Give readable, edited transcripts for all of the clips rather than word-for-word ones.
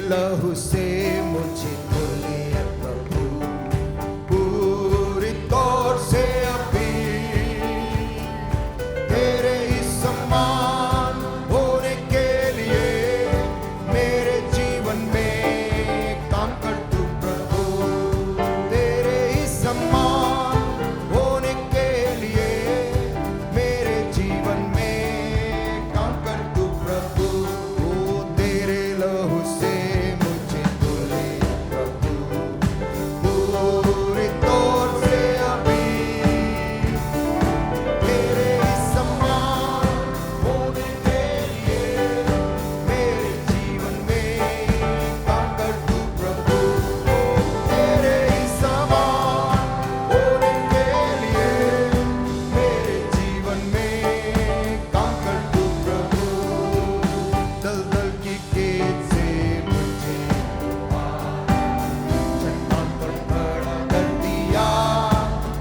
लहू से मुझे धो ले प्रभु, पूरी तौर से अभी तेरे ही समान होने के लिए मेरे जीवन में काम कर तू प्रभु। तेरे ही समान होने के लिए मेरे जीवन में काम कर तू प्रभु। ओ तेरे लहू से मुझे धो ले प्रभु, पूरी तौर से अभी तेरे ही समान होने के लिए मेरे जीवन में काम कर तू प्रभु। तेरे ही समान होने के लिए मेरे जीवन में काम कर तू प्रभु। दलदल की गेट से मुझे चट्टान पर खड़ा कर दिया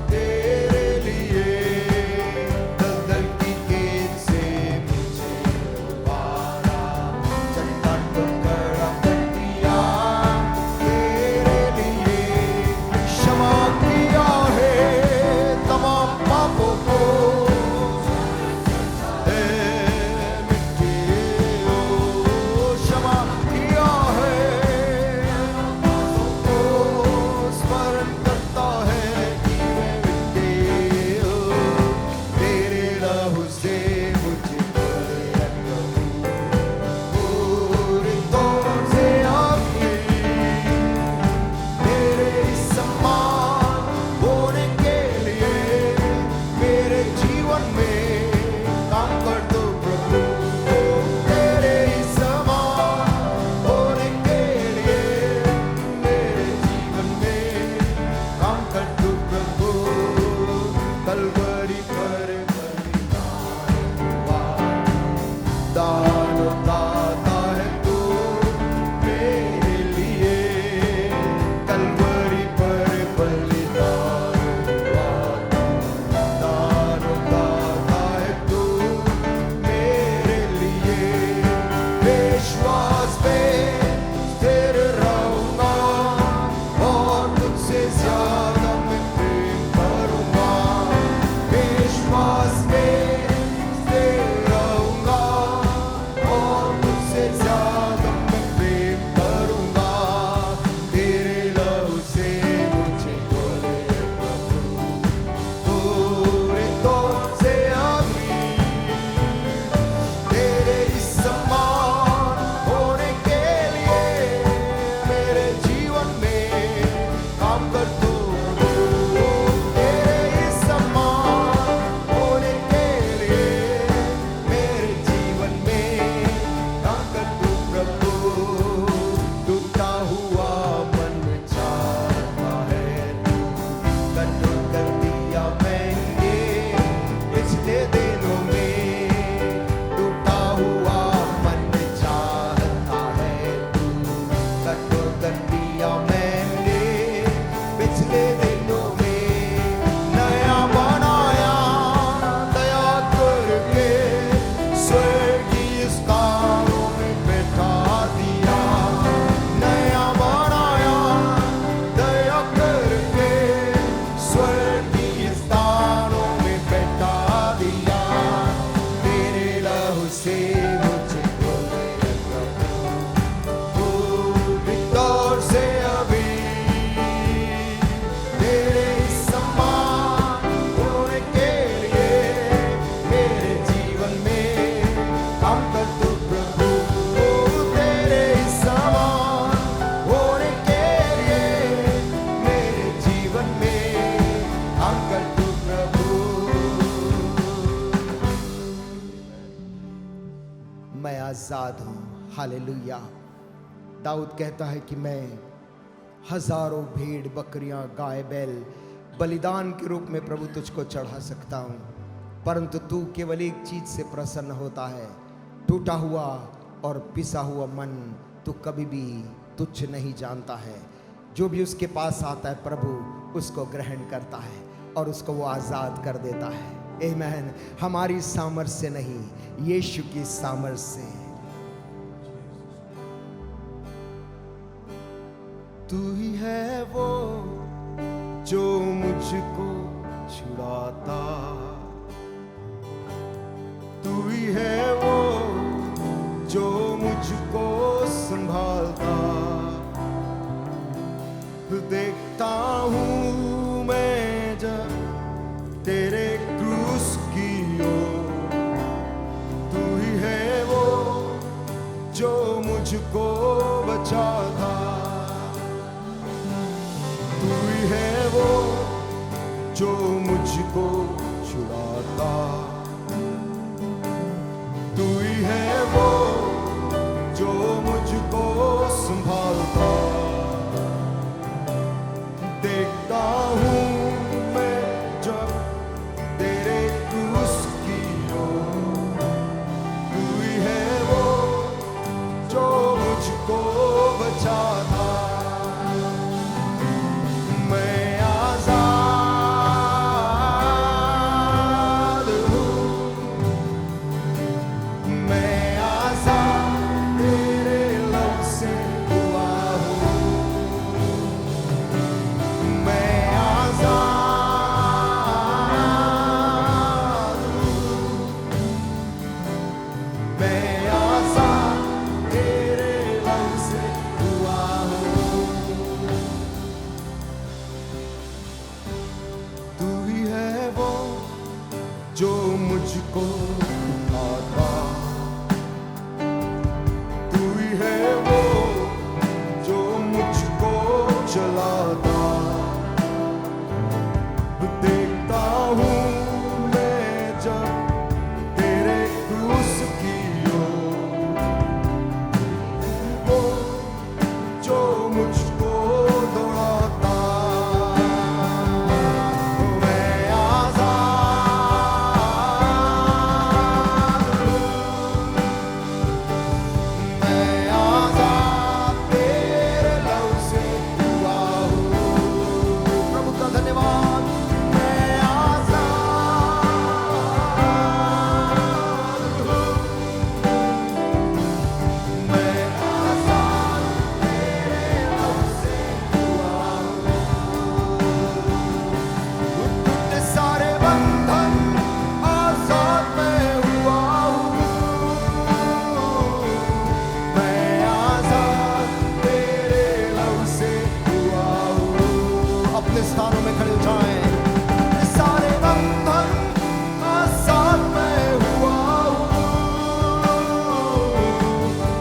तेरे लिए। दलदल की गेट से मुझे उबारा, चट्टान पर खड़ा कर दिया तेरे लिए। क्षमा किया है तमाम पापों को, क्षमा किया है स्मरण करता है कि मैं मिटे हो। तेरे लहू से मुझे धो ले प्रभु, पूरी तौर से अभी तेरे ही समान होने के लिए मेरे जीवन में काम कर दो प्रभु। तेरे ही समान होने के लिए मेरे जीवन में काम कर दो प्रभु। कलवरी पर बलिदान हुआ, दान दाता है तू मेरे लिए। कलवरी पर बलिदान हुआ, दान दाता है तू मेरे लिए। विश्वास पे स्थिर रहूंगा और तुझसे ज्यादा मैं प्रेम करूंगा। विश्वास पे स्थिर रहूंगा और तुझसे ज्यादा मैं प्रेम करूंगा। तेरे लहू से मुझे धो ले प्रभु, पूरी तौर से अभी तेरे ही समान होने के लिए मेरे जीवन में काम कर तू। तेरे ही समान होने के लिए मेरे जीवन में काम कर तू प्रभु। टूटा हुआ मन चाहता है तू कठोर कर दिया मैंने पिछले दिनों में। टूटा हुआ मन चाहता है तू कठोर कर दिया मैंने पिछले दिनों में। नया बनाया दया करके स्वर्गीय स्थानों में बैठा दिया। नया बनाया दया करके स्वर्गीय स्थानों में बैठा दिया। तेरे लहू से मुझे धो ले प्रभु, पूरी तौर से अभी तेरे ही समान होने के लिए मेरे जीवन में काम कर तू प्रभु। तेरे ही समान होने के लिए मेरे जीवन में काम कर तू प्रभु। मैं आजाद हूँ, हालेलुया। दाऊद कहता है कि मैं हजारों भेड़ बकरियां गाय बैल बलिदान के रूप में प्रभु तुझको चढ़ा सकता हूँ, परंतु तू केवल एक चीज से प्रसन्न होता है, टूटा हुआ और पिसा हुआ मन तू कभी भी तुच्छ नहीं जानता है। जो भी उसके पास आता है प्रभु उसको ग्रहण करता है और उसको वो आजाद कर देता है। आमीन। हमारी सामर्थ्य नहीं, यीशु की सामर्थ्य से। तू ही है वो जो मुझको छुड़ाता, तू ही है वो जो मुझको संभालता। देखता हूँ मैं जब तेरे क्रूस की ओर, तू ही है वो जो मुझको बचाता, तू ही है वो जो मुझको छुड़ाता, तू ही है वो जो मुझको संभालता। देखता हूँ मैं जब तेरे क्रूस की ओर, तू ही है वो जो मुझको बचाता। मैं आजाद हूँ, मैं आजाद तेरे लव से हुआ हूँ। मैं आजाद हूँ, मैं आजाद तेरे लव से हुआ हूँ। तू ही है वो जो मुझको उठाता, तू ही है वो जो मुझको चलाता। देखता हूँ मैं जब तेरे क्रूस की ओर, वो जो मुझको दौड़ाता। मैं आजाद हूँ, मैं आजाद तेरे लव से हुआ हूँ। प्रभु का धन्यवाद। मैं आजाद हूँ, मैं आजाद तेरे लव से हुआ हूँ। टूटे सारे बंधन आजाद मैं हुआ हूँ। मैं आजाद तेरे लव से हुआ हूँ। अपने स्थानों में खड़े हो जाएं। सारे बंधन आजाद मैं हुआ हूँ।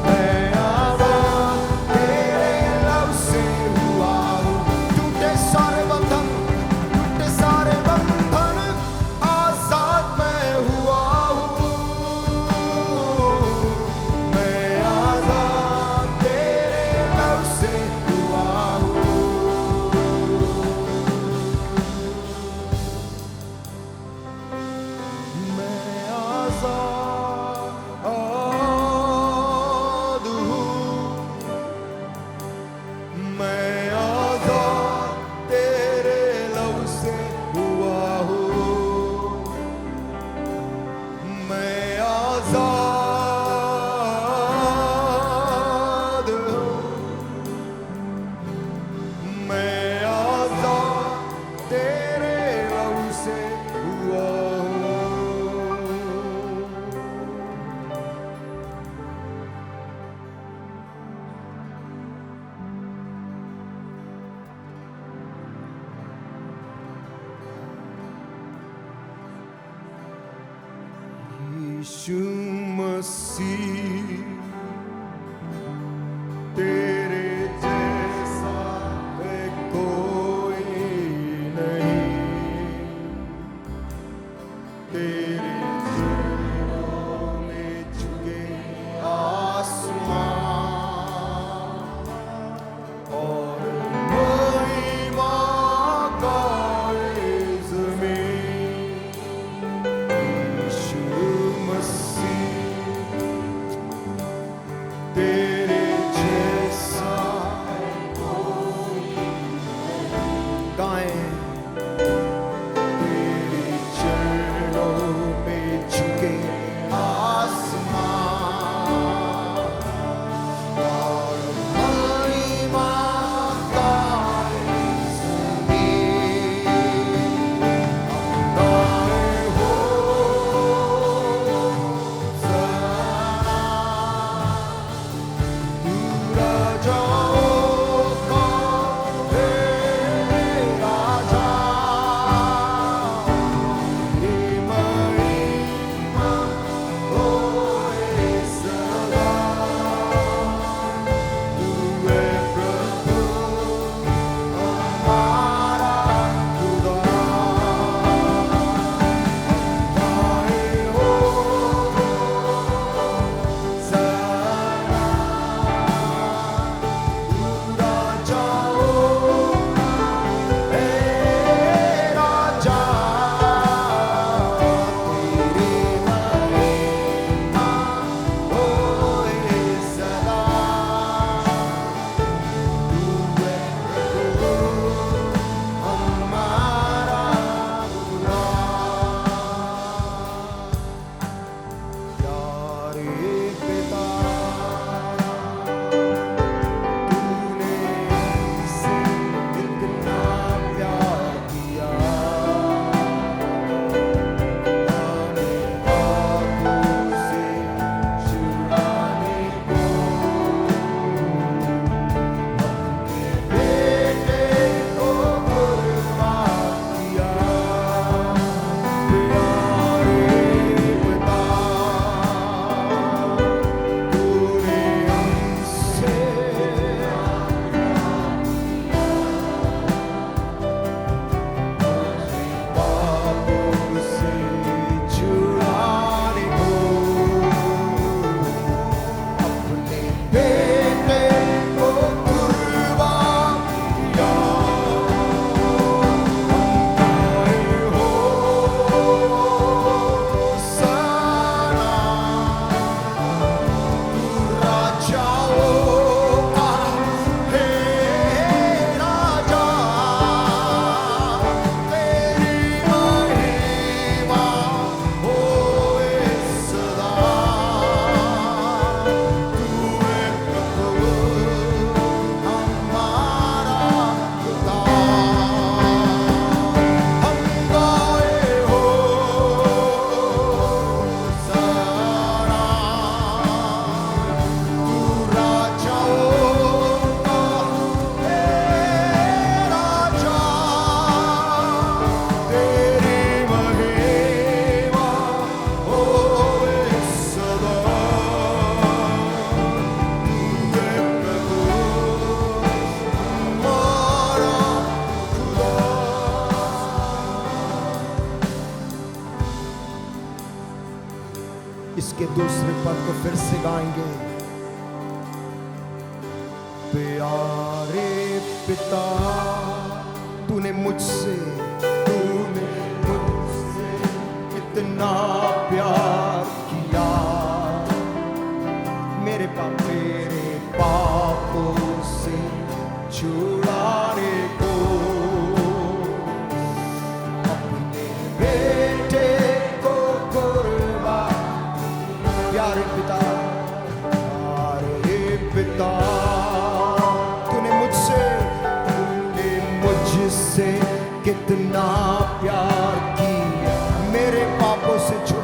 मैं आजाद तेरे लव से हुआ हूँ। टूटे सारे बंधन, टूटे सारे बंधन आजाद मैं हुआ हूँ। मैं आजाद तेरे लव से हुआ हूँ। मैं आजाद हूँ, मैं आजाद तेरे लव से हुआ हूँ। मैं आजाद हूँ, मैं आजाद तेरे लव से हुआ हूँ। यीशु मसीह तेरे जैसा है कोई नहीं, तेरे चरणों में झुके आसमान और महिमा गाए ज़मीन। यीशु मसीह फिर से गाएंगे। प्यारे पिता, तूने मुझसे कितना प्यार किया, मेरे पापों से छुड़ाने को अपने बेटे को कुर्बान। प्यारे पिता, तूने मुझसे कितना प्यार किया, मेरे पापों से छुड़ा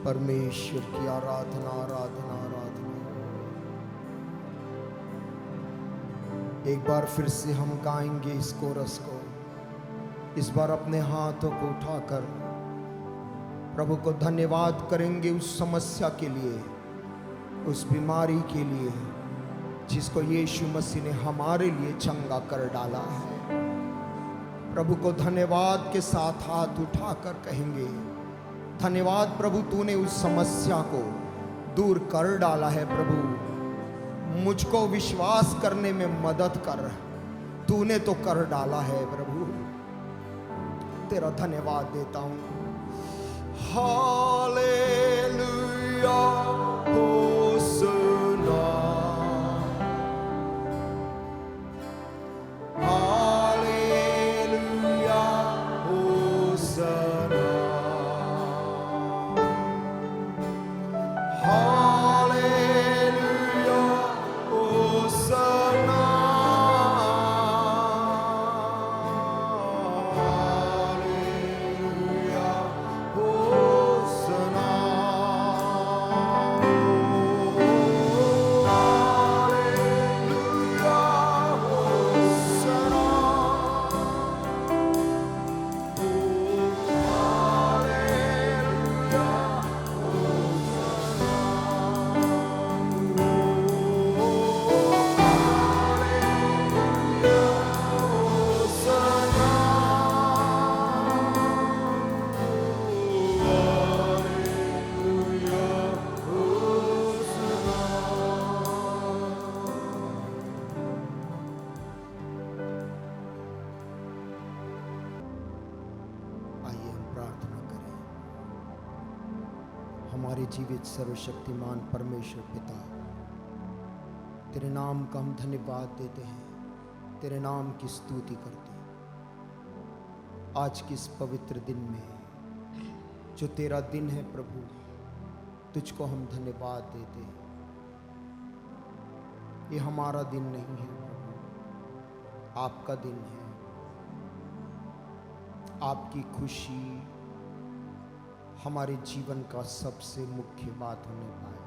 परमेश्वर की आराधना आराधना आराधना। एक बार फिर से हम गाएंगे इस कोरस को। इस बार अपने हाथों को उठाकर प्रभु को धन्यवाद करेंगे उस समस्या के लिए, उस बीमारी के लिए जिसको यीशु मसीह ने हमारे लिए चंगा कर डाला है। प्रभु को धन्यवाद के साथ हाथ उठाकर कहेंगे, धन्यवाद प्रभु, तूने उस समस्या को दूर कर डाला है। प्रभु मुझको विश्वास करने में मदद कर, तूने तो कर डाला है। प्रभु तेरा धन्यवाद देता हूं। Hallelujah होसना, hallelujah होसना, hallelujah होसना, hallelujah होसना, hallelujah होसना, आइए हम प्रार्थना करें। हमारे जीवित सर्वशक्तिमान परमेश्वर पिता, तेरे नाम का हम धन्यवाद देते हैं, तेरे नाम की स्तुति करते हैं। आज के इस पवित्र दिन में जो तेरा दिन है प्रभु, तुझको हम धन्यवाद देते हैं। ये हमारा दिन नहीं है प्रभु, आपका दिन है। आपकी खुशी हमारे जीवन का सबसे मुख्य बात होने पाए।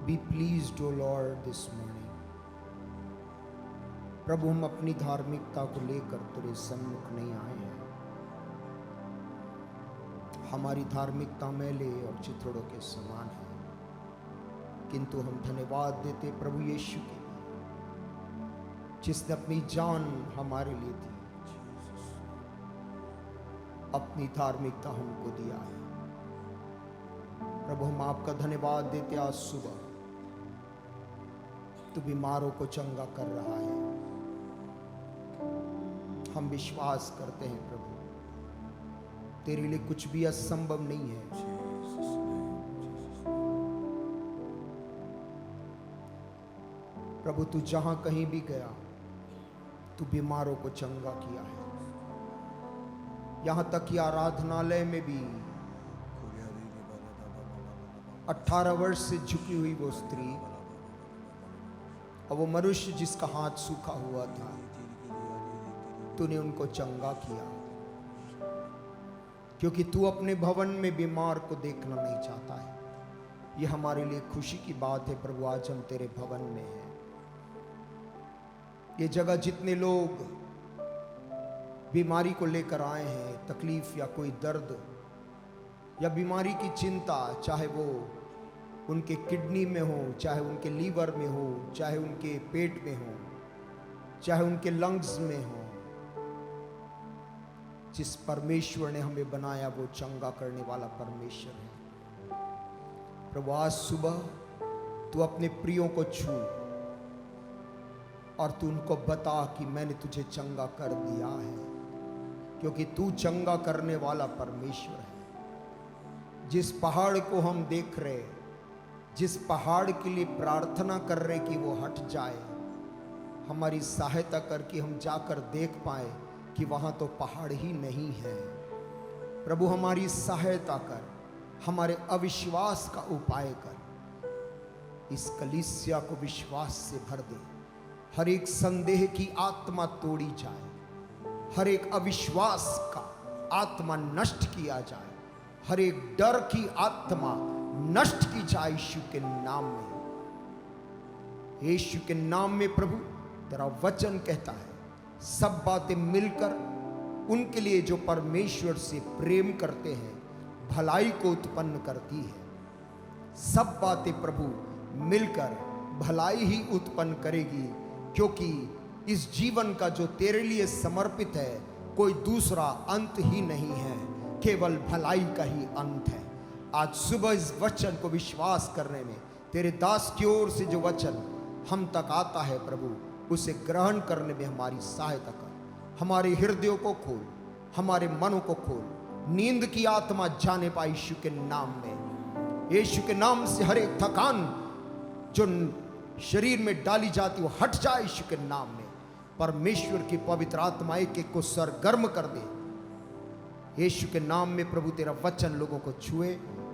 Be pleased O lord this morning. प्रभु हम अपनी धार्मिकता को लेकर तेरे सम्मुख नहीं आए हैं। हमारी धार्मिकता मैले और चिथड़ों के समान है, किंतु हम धन्यवाद देते प्रभु यीशु के लिए, जिसने अपनी जान हमारे लिए दी, अपनी धार्मिकता हमको दिया है। प्रभु हम आपका धन्यवाद देते आज सुबह तू बीमारों को चंगा कर रहा है। हम विश्वास करते हैं प्रभु, तेरे लिए कुछ भी असंभव नहीं है। प्रभु तू जहां कहीं भी गया, तू बीमारों को चंगा किया है। यहां तक कि आराधनालय में भी 18 वर्ष से झुकी हुई वो स्त्री और वो मनुष्य जिसका हाथ सूखा हुआ था, तूने उनको चंगा किया, क्योंकि तू अपने भवन में बीमार को देखना नहीं चाहता है। ये हमारे लिए खुशी की बात है प्रभु, आज हम तेरे भवन में हैं। ये जगह जितने लोग बीमारी को लेकर आए हैं, तकलीफ या कोई दर्द या बीमारी की चिंता, चाहे वो उनके किडनी में हो, चाहे उनके लीवर में हो, चाहे उनके पेट में हो, चाहे उनके लंग्स में हो, जिस परमेश्वर ने हमें बनाया वो चंगा करने वाला परमेश्वर है। प्रभु आज सुबह तू अपने प्रियों को छू और तू उनको बता कि मैंने तुझे चंगा कर दिया है, क्योंकि तू चंगा करने वाला परमेश्वर है। जिस पहाड़ को हम देख रहे, जिस पहाड़ के लिए प्रार्थना कर रहे कि वो हट जाए, हमारी सहायता करके हम जाकर देख पाए कि वहाँ तो पहाड़ ही नहीं है। प्रभु हमारी सहायता कर, हमारे अविश्वास का उपाय कर, इस कलीसिया को विश्वास से भर दे। हर एक संदेह की आत्मा तोड़ी जाए, हर एक अविश्वास का आत्मा नष्ट किया जाए, हर एक डर की आत्मा नष्ट की जाए यीशु के नाम में। यीशु के नाम में प्रभु तेरा वचन कहता है सब बातें मिलकर उनके लिए जो परमेश्वर से प्रेम करते हैं भलाई को उत्पन्न करती है। सब बातें प्रभु मिलकर भलाई ही उत्पन्न करेगी, क्योंकि इस जीवन का जो तेरे लिए समर्पित है कोई दूसरा अंत ही नहीं है, केवल भलाई का ही अंत है। आज सुबह इस वचन को विश्वास करने में तेरे दास की ओर से जो वचन हम तक आता है प्रभु, उसे ग्रहण करने में हमारी सहायता कर। हमारे हृदयों को खोल, हमारे मनों को खोल, नींद की आत्मा जाने पाए यीशु के नाम में। यीशु के नाम से हर एक थकान जो शरीर में डाली जाती वो हट जाए यीशु के नाम में। परमेश्वर की पवित्र आत्मा एक एक को सरगर्म कर दे यीशु के नाम में। प्रभु तेरा वचन लोगों को छुए,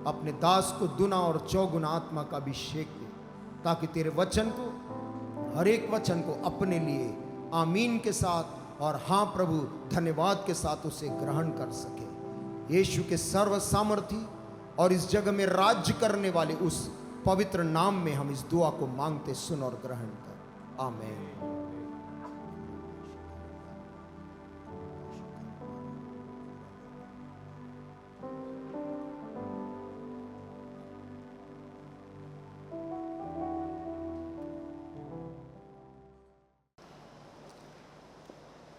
अपने दास को दुना और चौगुना आत्मा का अभिषेक दे, ताकि तेरे वचन को, हर एक वचन को अपने लिए आमीन के साथ और हाँ प्रभु धन्यवाद के साथ उसे ग्रहण कर सके। यीशु के सर्व सामर्थी और इस जगह में राज्य करने वाले उस पवित्र नाम में हम इस दुआ को मांगते, सुन और ग्रहण कर। आमीन।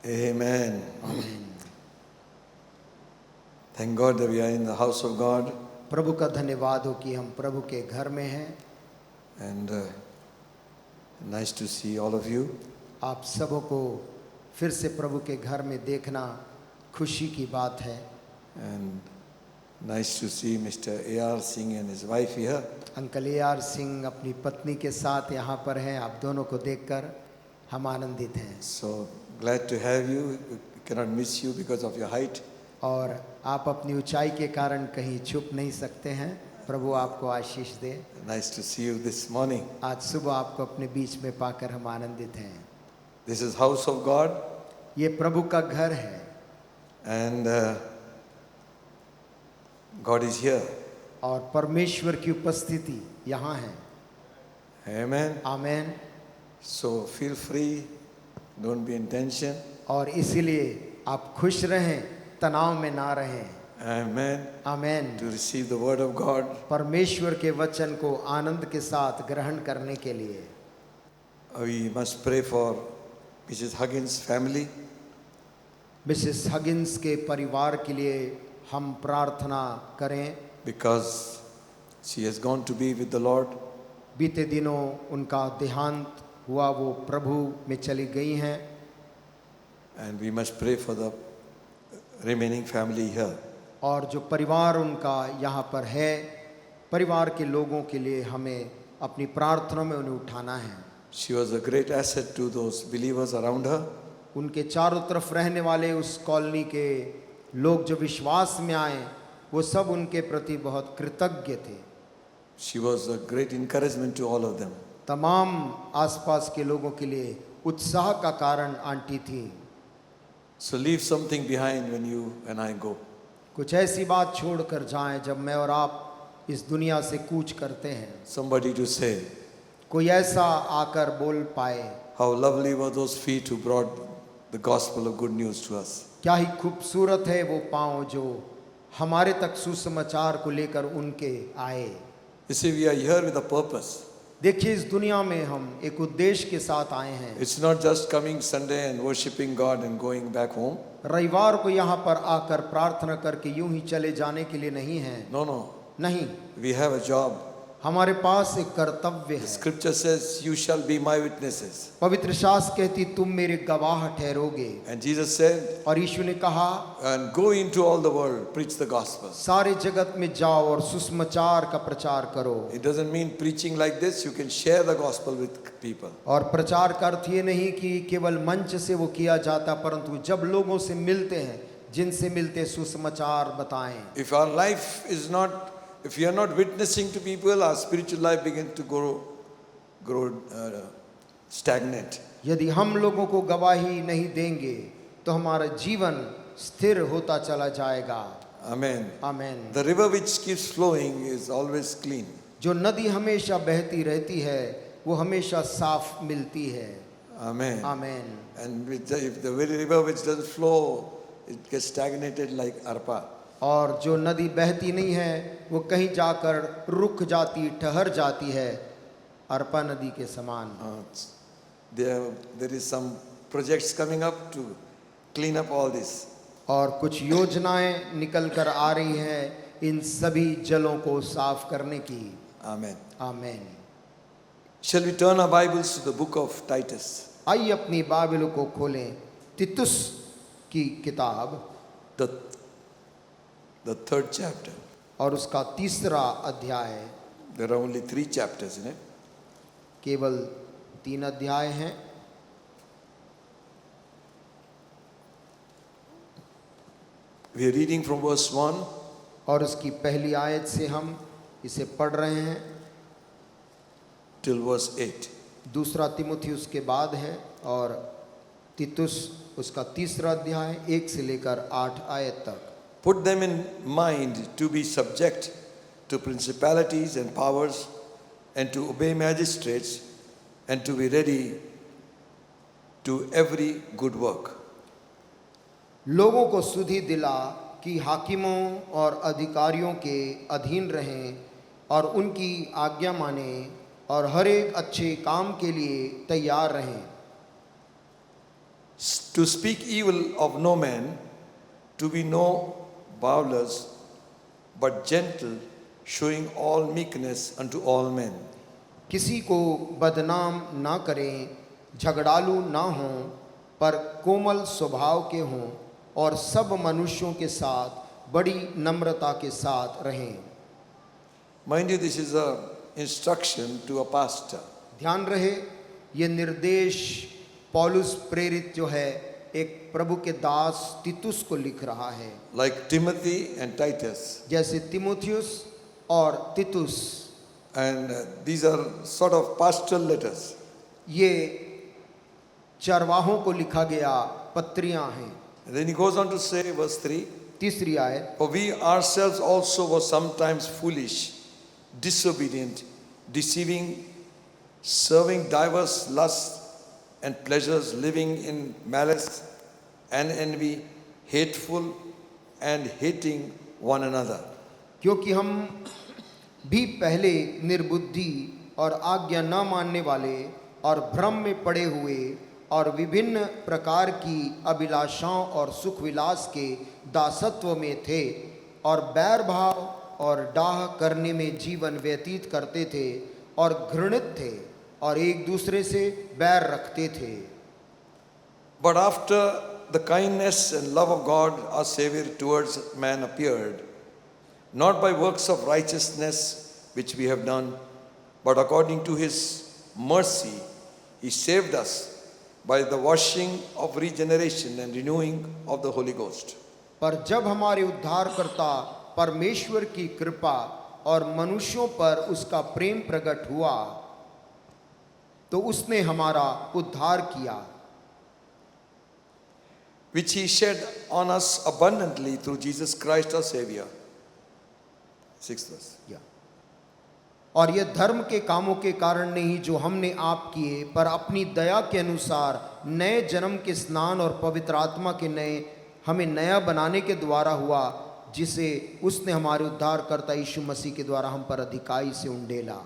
Amen. Thank God that we are in the house of God. प्रभु का धन्यवाद हो कि हम प्रभु के घर में हैं। And nice to see all of you. आप सबों को फिर से प्रभु के घर में देखना खुशी की बात है। And nice to see Mr. A.R. Singh and his wife here. Uncle A.R. Singh अपनी पत्नी के साथ यहाँ पर हैं। आप दोनों को देखकर हम आनंदित हैं। So glad to have you. We cannot miss you because of your height. और आप अपनी ऊंचाई के कारण कहीं छुप नहीं सकते हैं। प्रभु आपको आशीष दे। Nice to see you this morning. आज सुबह आपको अपने बीच में पाकर हम आनंदित हैं। This is house of God. ये प्रभु का घर है। And God is here. और परमेश्वर की उपस्थिति यहाँ है। Amen. Amen. So feel free. Don't be in tension. और इसीलिए आप खुश रहें, तनाव में ना रहें। Amen. Amen. To receive the word of God. परमेश्वर के वचन को आनंद के साथ ग्रहण करने के लिए We must pray for Mrs. Huggins' family. Mrs Huggins के परिवार के लिए हम प्रार्थना करें, Because she has gone to be with the Lord. बीते दिनों उनका देहांत हुआ, वो प्रभु में चली गई हैं। And we must pray for the remaining family here. और जो परिवार उनका यहाँ पर है, परिवार के लोगों के लिए हमें अपनी प्रार्थना में उन्हें उठाना है। She was a great asset to those believers around her. उनके चारों तरफ रहने वाले उस कॉलोनी के लोग जो विश्वास में आए, वो सब उनके प्रति बहुत कृतज्ञ थे। She was a great encouragement to all of them. तमाम आसपास के लोगों के लिए उत्साह का कारण आंटी थी। So leave something behind when you and I go. कुछ ऐसी बात छोड़कर जाएं जब मैं और आप इस दुनिया से कूच करते हैं। Somebody to say, कोई ऐसा आकर बोल पाए, how lovely were those feet who brought the gospel of good news to us. क्या ही खूबसूरत है वो पांव जो हमारे तक सुसमाचार को लेकर उनके आए। You see, we are here with a purpose. देखिए, इस दुनिया में हम एक उद्देश्य के साथ आए हैं। It's not just coming Sunday and worshiping God and going back home. रविवार को यहाँ पर आकर प्रार्थना करके यूं ही चले जाने के लिए नहीं है। No, no. नहीं, We have a job. हमारे पास एक कर्तव्य The है। scripture says, you shall be my witnesses. पवित्र शास्त्र कहती तुम मेरे गवाह ठहरोगे। And Jesus said, और यीशु ने कहा, and go into all the world, preach the gospel. सारे जगत में जाओ और सुसमाचार का प्रचार करो। It doesn't mean preaching like this. You can share the gospel with people. और प्रचार का अर्थ ये नहीं कि केवल मंच से वो किया जाता, परंतु जब लोगों से मिलते हैं, जिनसे मिलते सुसमाचार बताएं। If our life is not, if we are not witnessing to people, our spiritual life begins to grow stagnant. यदि हम लोगों को गवाही नहीं देंगे तो हमारा जीवन स्थिर होता चला जाएगा। Amen. Amen. The river which keeps flowing is always clean. जो नदी हमेशा बहती रहती है वो हमेशा साफ मिलती है। Amen. Amen. And if the very river which doesn't flow, it gets stagnated like Arpa. और जो नदी बहती नहीं है वो कहीं जाकर रुक जाती, ठहर जाती है, अर्पा नदी के समान। There is some projects coming up to clean up all this. और कुछ योजनाएं निकल कर आ रही हैं इन सभी जलों को साफ करने की। Amen. Amen. Shall we turn our Bibles to the book of Titus? आइए अपनी बाइबल को खोलें तीतुस की किताब The third chapter. और उसका तीसरा अध्याय। There are only 3 chapters in it. केवल 3 अध्याय हैं। We are reading from verse 1 और उसकी पहली आयत से हम इसे पढ़ रहे हैं till verse 8. दूसरा तिमुथियुस के बाद है और तीतुस उसका तीसरा अध्याय 1 से लेकर 8 आयत तक। Put them in mind to be subject to principalities and powers, and to obey magistrates, and to be ready to every good work. लोगों को सुधि दिला कि हाकिमों और अधिकारियों के अधीन रहें और उनकी आज्ञा मानें और हर एक अच्छे काम के लिए तैयार रहें। To speak evil of no man, to be no bawlers, but gentle, showing all meekness unto all men. किसी को बदनाम ना करें, झगड़ालू ना हों, पर कोमल स्वभाव के हों और सब मनुष्यों के साथ बड़ी नम्रता के साथ रहें। Mind you, this is a instruction to a pastor. ध्यान रहे ये निर्देश पौलुस प्रेरित जो है एक प्रभु के दास तीतुस को लिख रहा है। Like Timothy and Titus. जैसे तिमुथियुस और तीतुस। And these are sort of pastoral letters. ये चरवाहों को लिखा गया पत्रियां हैं। And then he goes on to say, verse 3, तीसरी आयत। For we ourselves also were sometimes foolish, disobedient, deceiving, serving diverse lusts and pleasures, living in malice and envy, hateful and hating one another. क्योंकि हम भी पहले निर्बुद्धि और आज्ञा न मानने वाले और भ्रम में पड़े हुए और विभिन्न प्रकार की अभिलाषाओं और सुख विलास के दासत्व में थे और बैर भाव और डाह करने में जीवन व्यतीत करते थे और घृणित थे और एक दूसरे से बैर रखते थे। But after the kindness and love of God our Savior towards man appeared, not by works of righteousness which we have done, but according to his mercy, he saved us by the washing of regeneration and renewing of the Holy Ghost. पर जब हमारे उद्धारकर्ता परमेश्वर की कृपा और मनुष्यों पर उसका प्रेम प्रकट हुआ तो उसने हमारा उद्धार किया, which he shed on us abundantly through Jesus Christ our Savior. 6th verse. और यह धर्म के कामों के कारण नहीं जो हमने आप किए, पर अपनी दया के अनुसार नए जन्म के स्नान और पवित्र आत्मा के नए हमें नया बनाने के द्वारा हुआ, जिसे उसने हमारे उद्धारकर्ता यीशु मसीह के द्वारा हम पर अधिकाई से उंडेला।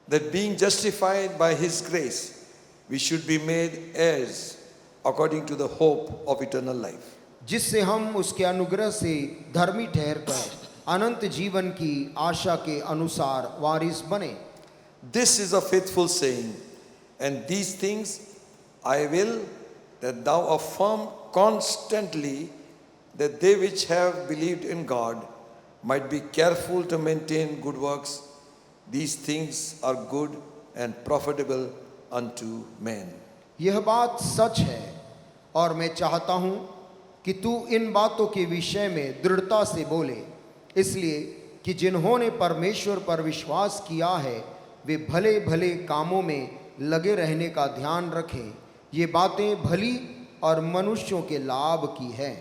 That being justified by his grace, we should be made heirs according to the hope of eternal life. जिससे हम उसके अनुग्रह से धर्मी ठहरकर अनंत जीवन की आशा के अनुसार वारिस बने। This is a faithful saying, and these things I will that thou affirm constantly, that they which have believed in God might be careful to maintain good works. These things are good and profitable unto men. यह बात सच है और मैं चाहता हूँ कि तू इन बातों के विषय में दृढ़ता से बोले, इसलिए कि जिन्होंने परमेश्वर पर विश्वास किया है वे भले भले कामों में लगे रहने का ध्यान रखें। ये बातें भली और मनुष्यों के लाभ की हैं।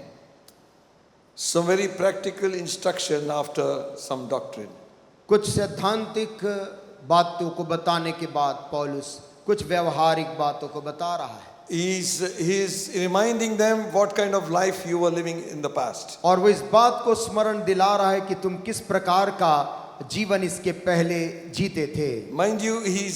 Some very practical instruction after some doctrine. कुछ सैद्धांतिक बातों को बताने के बाद पौलुस कुछ व्यवहारिक बातों को बता रहा है। He's reminding them what kind of life you were living in the past. और वो इस बात को स्मरण दिला रहा है कि तुम किस प्रकार का जीवन इसके पहले जीते थे। Mind you, he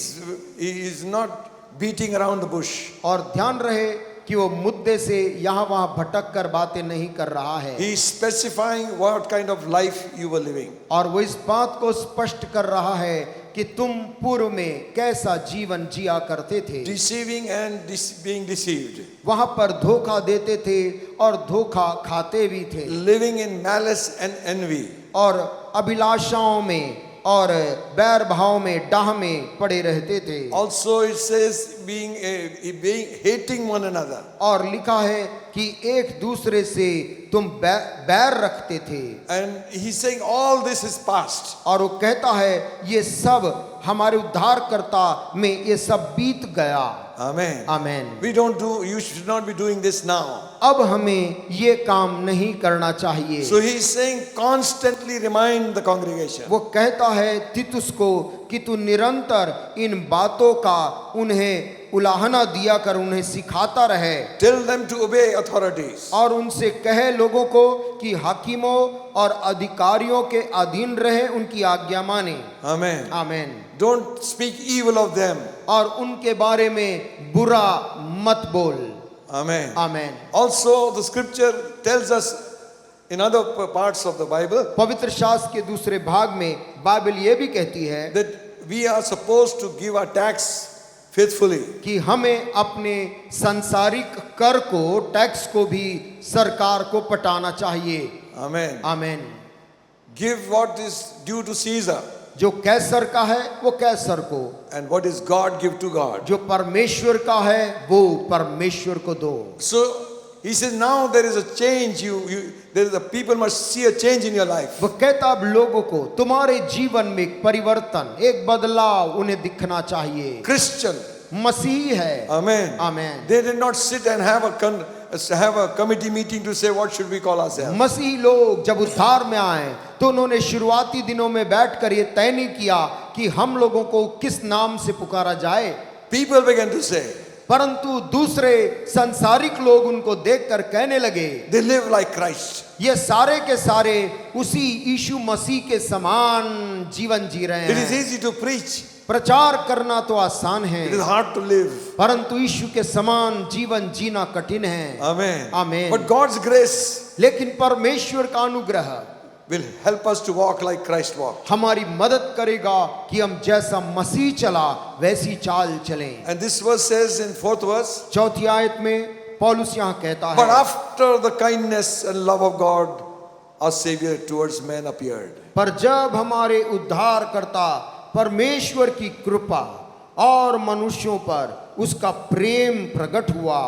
is not beating around the bush. और ध्यान रहे कि वो मुद्दे से यहाँ वहाँ भटक कर बातें नहीं कर रहा है। He is specifying what kind of life you were living. और वो इस बात को स्पष्ट कर रहा है कि तुम पूर्व में कैसा जीवन जिया करते थे। Deceiving and being deceived. वहां पर धोखा देते थे और धोखा खाते भी थे। Living in malice and envy. और अभिलाषाओं में और बैर भाव में डाह में पड़े रहते थे। Also it says being hating one another. और लिखा है कि एक दूसरे से तुम बैर रखते थे। And he's saying all this is past. और वो कहता है ये सब हमारे उद्धारकर्ता में ये सब बीत गया। Amen. Amen. You should not be doing this now. अब हमें ये काम नहीं करना चाहिए। So he is saying constantly remind the congregation. वो कहता है तीतुस को कि तू निरंतर इन बातों का उन्हें उलाहना दिया कर, उन्हें सिखाता रहे। Tell them to obey authorities. और उनसे कहे लोगों को कि हाकिमों और अधिकारियों के अधीन रहे, उनकी आज्ञा माने। Amen. Amen. Don't speak evil of them. और उनके बारे में बुरा मत बोल। Amen. Amen. Also the scripture tells us in other parts of the Bible पवित्र शास्त्र के दूसरे भाग में बाइबल ये भी कहती है that we are supposed to give our tax faithfully. कि हमें अपने सांसारिक कर को, टैक्स को भी सरकार को पटाना चाहिए। Amen. Amen. Give what is due to Caesar. जो कैसर का है वो कैसर को, And what is God, give to God. जो परमेश्वर का है वो परमेश्वर को दो। So he says now there is a change. The people must see a change in your life. वो कहता अब लोगों को तुम्हारे जीवन में एक परिवर्तन, एक बदलाव उन्हें दिखना चाहिए। Christian. मसीह है। Amen. Amen. They did not sit and have a committee meeting to say what should we call ourselves. मसीह लोग जब उद्धार में आए तो उन्होंने शुरुआती दिनों में बैठकर ये तय नहीं किया कि हम लोगों को किस नाम से पुकारा जाए। People began to say, परंतु दूसरे संसारिक लोग उनको देखकर कहने लगे they live like Christ. ये सारे के सारे उसी यीशु मसीह के समान जीवन जी रहे It is हैं। easy to preach. प्रचार करना तो आसान है, It is hard to live. परंतु यीशु के समान जीवन जीना कठिन है। Amen. Amen. But God's grace लेकिन परमेश्वर का अनुग्रह will help us to walk like Christ walked. हमारी मदद करेगा कि हम जैसा मसीह चला वैसी चाल चलें। And this verse says in 4th verse, चौथी आयत में पौलुस यहाँ कहता but है after the kindness and love of God, our Savior towards men appeared. पर जब हमारे उद्धारकर्ता परमेश्वर की कृपा और मनुष्यों पर उसका प्रेम प्रकट हुआ।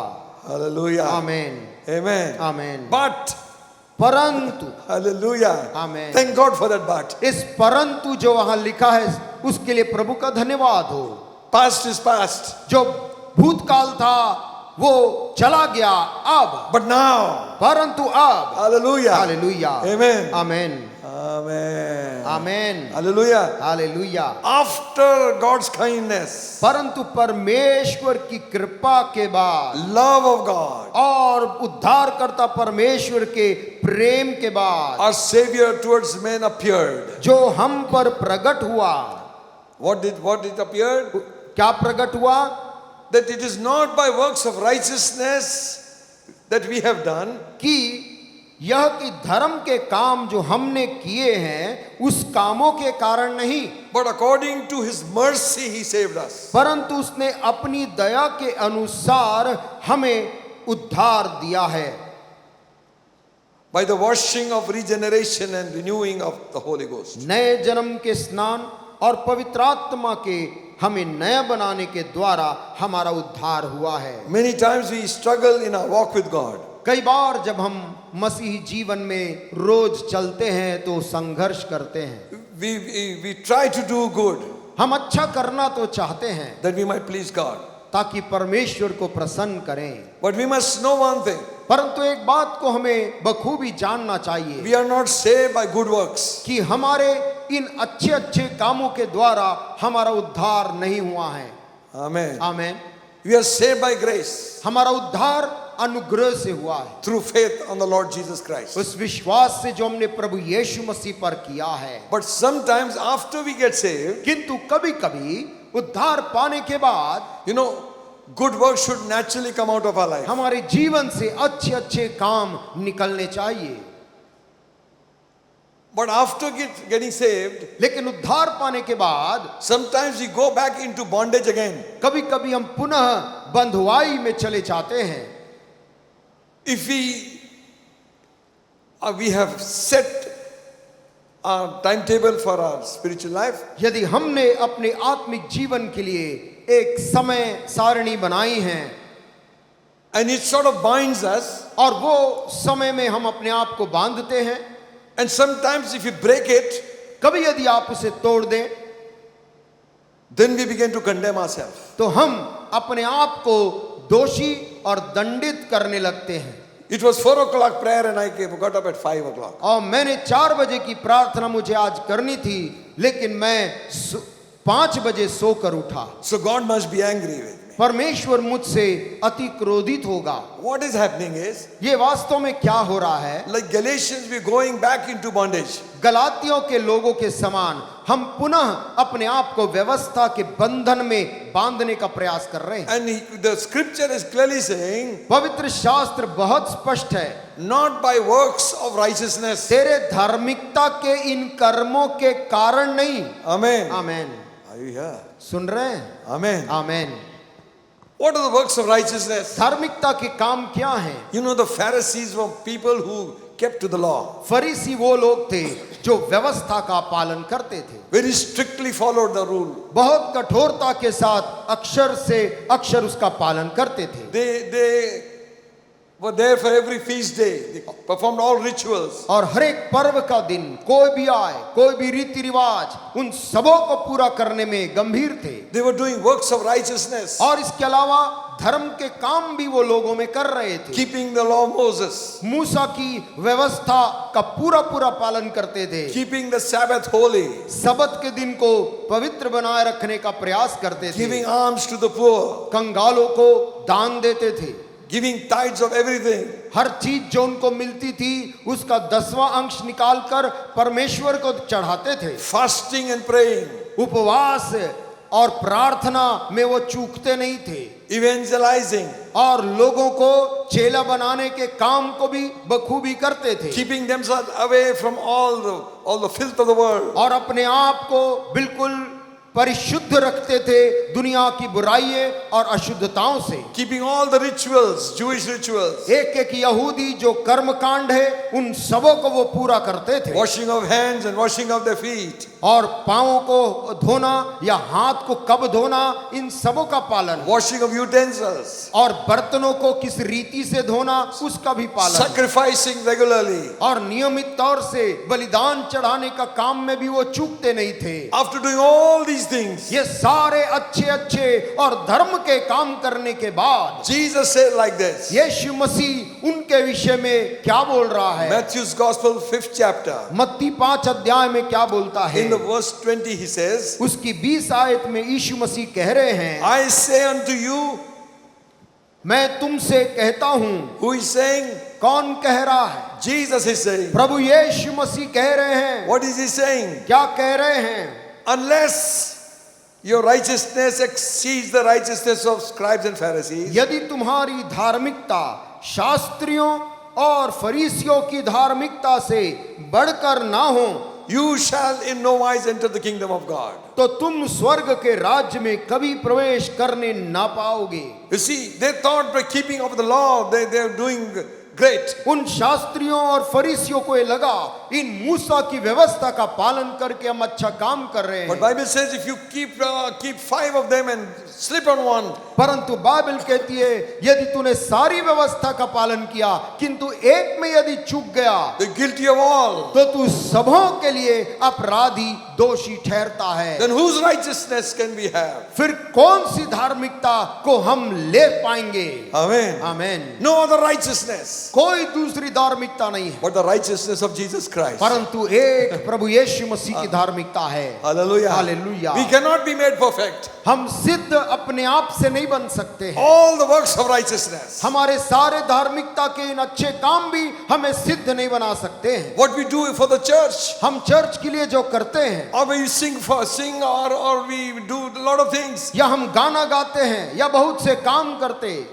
Hallelujah. Amen. Amen. Amen. But, परंतु, hallelujah. Amen. Thank God for that but. इस परंतु जो वहां लिखा है उसके लिए प्रभु का धन्यवाद हो। Past is past. जो भूतकाल था वो चला गया अब, But now, परंतु अब, hallelujah. हालेलुया। Amen. आमेन। Amen. आमेन। Hallelujah. Hallelujah. After God's kindness, परंतु परमेश्वर की कृपा के बाद love of God, और उद्धारकर्ता परमेश्वर के प्रेम के बाद our Savior towards men appeared. जो हम पर प्रकट हुआ, What did appear? क्या प्रकट हुआ? That it is not by works of righteousness that we have done, कि यह कि धर्म के काम जो हमने किए हैं उस कामों के कारण नहीं, but according to His mercy He saved us. परंतु उसने अपनी दया के अनुसार हमें उद्धार दिया है। By the washing of regeneration and renewing of the Holy Ghost. नए जन्म के स्नान और पवित्र आत्मा के हमें नया बनाने के द्वारा हमारा उद्धार हुआ है। Many times we struggle in our walk with God. कई बार जब हम मसीही जीवन में रोज चलते हैं तो संघर्ष करते हैं। We try to do good हम अच्छा करना तो चाहते हैं that we might please God. ताकि परमेश्वर को प्रसन्न करें, But we must know one thing. परंतु एक बात को हमें बखूबी जानना चाहिए We are not saved by good works. कि हमारे इन अच्छे अच्छे कामों के द्वारा हमारा उद्धार नहीं हुआ है। Amen. Amen. We are saved by grace हमारा उद्धार अनुग्रह से हुआ है, through faith on the Lord Jesus Christ. उस विश्वास से जो हमने प्रभु यीशु मसीह पर किया है। But sometimes after we get saved, किंतु कभी कभी उद्धार पाने के बाद you know, good works should naturally come out of our life. हमारे जीवन से अच्छे अच्छे काम निकलने चाहिए। But after getting saved, लेकिन उद्धार पाने के बाद sometimes we go back into bondage again. कभी कभी हम पुनः बंधुआई में चले जाते हैं। If we have set a timetable for our spiritual life, यदि हमने अपने आत्मिक जीवन के लिए एक समय सारणी बनाई है and it sort of binds us, और वो समय में हम अपने आप को बांधते हैं, and sometimes if we break it, कभी यदि आप उसे तोड़ दें then we begin to condemn ourselves. तो हम अपने आप को दोषी और दंडित करने लगते हैं। It was 4 o'clock prayer and I got up at 5 o'clock. और मैंने 4 बजे की प्रार्थना मुझे आज करनी थी, लेकिन मैं 5 बजे सोकर उठा। So God must be angry with me. परमेश्वर मुझसे अति क्रोधित होगा। What is happening is, ये वास्तव में क्या हो रहा है? like Galatians, we're going back into bondage. गलातियों के लोगों के समान हम पुनः अपने आप को व्यवस्था के बंधन में बांधने का प्रयास कर रहे हैं। And the scripture is clearly saying, पवित्र शास्त्र बहुत स्पष्ट है, not by works of righteousness. तेरे धार्मिकता के इन कर्मों के कारण नहीं। Amen. Amen. Are you here? सुन रहे हैं? Amen. Amen. What are the works of righteousness? धार्मिकता के काम क्या हैं? You know, the Pharisees were people who kept to the law. फरीसी वो लोग थे जो व्यवस्था का पालन करते थे, Very strictly followed the rule. बहुत कठोरता के साथ अक्षर से अक्षर उसका पालन करते थे। They were there for every feast day. They performed all rituals. और हर एक पर्व का दिन कोई भी आए, कोई भी रीति रिवाज, उन सबों को पूरा करने में गंभीर थे। They were doing works of righteousness. और इसके अलावा धर्म के काम भी वो लोगों में कर रहे थे। Keeping the law of Moses. मूसा की व्यवस्था का पूरा पूरा पालन करते थे। Keeping the Sabbath holy. सबत के दिन को पवित्र बनाए रखने का प्रयास करते थे। Giving alms to the poor. कंगालों को दान देते थे। Giving tithes of everything. हर चीज जो उनको मिलती थी उसका 10वां अंश निकालकर परमेश्वर को चढ़ाते थे। Fasting and praying. उपवास और प्रार्थना में वो चूकते नहीं थे। Evangelizing. और लोगों को चेला बनाने के काम को भी बखूबी करते थे। Keeping themselves away from all the filth of the world. और अपने आप को बिल्कुल परिशुद्ध रखते थे दुनिया की बुराइयों और अशुद्धताओं से। Keeping all the rituals, Jewish rituals. एक एक यहूदी जो कर्म कांड है उन सबों को वो पूरा करते थे। Washing of hands and washing of their feet. और पांवों को धोना या हाथ को कब धोना, इन सबों का पालन। Washing of utensils. और बर्तनों को किस रीति से धोना उसका भी पालन। Sacrificing regularly. और नियमित तौर से बलिदान चढ़ाने का काम में भी वो चूकते नहीं थे। After doing all these things, ये सारे अच्छे अच्छे और धर्म के काम करने के बाद Jesus said like this. यीशु मसीह उनके विषय में क्या बोल रहा है? Matthew's Gospel, 5th chapter. मत्ती 5 अध्याय में क्या बोलता है? In the verse 20 he says, उसकी 20 आयत में यीशु मसीह कह रहे हैं, I say unto you. मैं तुमसे कहता हूं। Who is saying? कौन कह रहा है? Jesus is saying. प्रभु यीशु मसीह कह रहे हैं। What is he saying? क्या कह रहे हैं? Unless your righteousness exceeds the righteousness of scribes and Pharisees, यदि तुम्हारी धार्मिकता शास्त्रियों और फरीसियों की धार्मिकता से बढ़कर ना हो, you shall in no wise enter the kingdom of God. तो तुम स्वर्ग के राज्य में कभी प्रवेश करने ना पाओगे। You see, they thought by keeping of the law, they are doing great. उन शास्त्रियों और फरीसियों को ये लगा इन मूसा की व्यवस्था का पालन करके हम अच्छा काम कर रहे But हैं, Bible says if you keep 5 of them and slip on one, परंतु बाइबल कहती है यदि तूने सारी व्यवस्था का पालन किया किंतु एक में यदि चूक गया the guilty of all. तो तू सबों के लिए अपराधी दोषी ठहरता है। Then whose righteousness can we have? फिर कौन सी धार्मिकता को हम ले पाएंगे? Amen. आमेन। No other righteousness कोई दूसरी धार्मिकता नहीं है but the righteousness of Jesus Christ. परंतु एक प्रभु यीशु मसीह की धार्मिकता है। Hallelujah. Hallelujah. We cannot be made perfect. हम सिद्ध अपने आप से नहीं बन सकते हैं। All the works of righteousness, हमारे सारे धार्मिकता के इन अच्छे काम भी हमें सिद्ध नहीं बना सकते हैं। what we do for the church, हम चर्च के लिए जो करते हैं or we sing or we do a lot of things. या हम गाना गाते हैं या बहुत से काम करते हैं,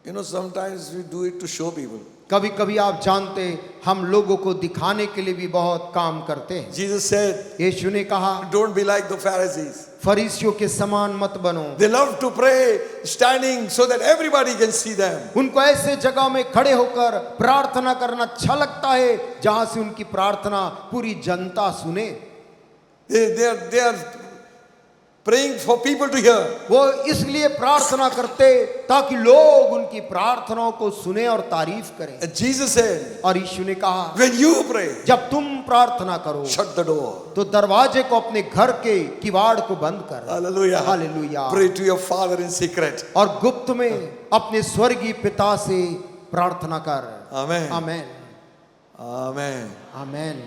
You know, sometimes we do it to show people. कभी कभी आप जानते हम लोगों को दिखाने के लिए भी बहुत काम करते हैं। Jesus said, यीशु ने कहा don't be like the Pharisees. फरीसियों के समान मत बनो। They love to pray standing so that everybody can see them. उनको ऐसे जगह में खड़े होकर प्रार्थना करना अच्छा लगता है जहां से उनकी प्रार्थना पूरी जनता सुने। They are praying for people to hear. वो इसलिए प्रार्थना करते ताकि लोग उनकी प्रार्थनाओं को सुने और तारीफ करें। And Jesus said, और यीशु ने कहा when you pray, जब तुम प्रार्थना करो shut the door. तो दरवाजे को अपने घर के किवाड़ को बंद कर। Hallelujah. Hallelujah. Pray to your Father in secret. और गुप्त में अपने स्वर्गीय पिता से प्रार्थना कर। Amen. Amen Amen. Amen.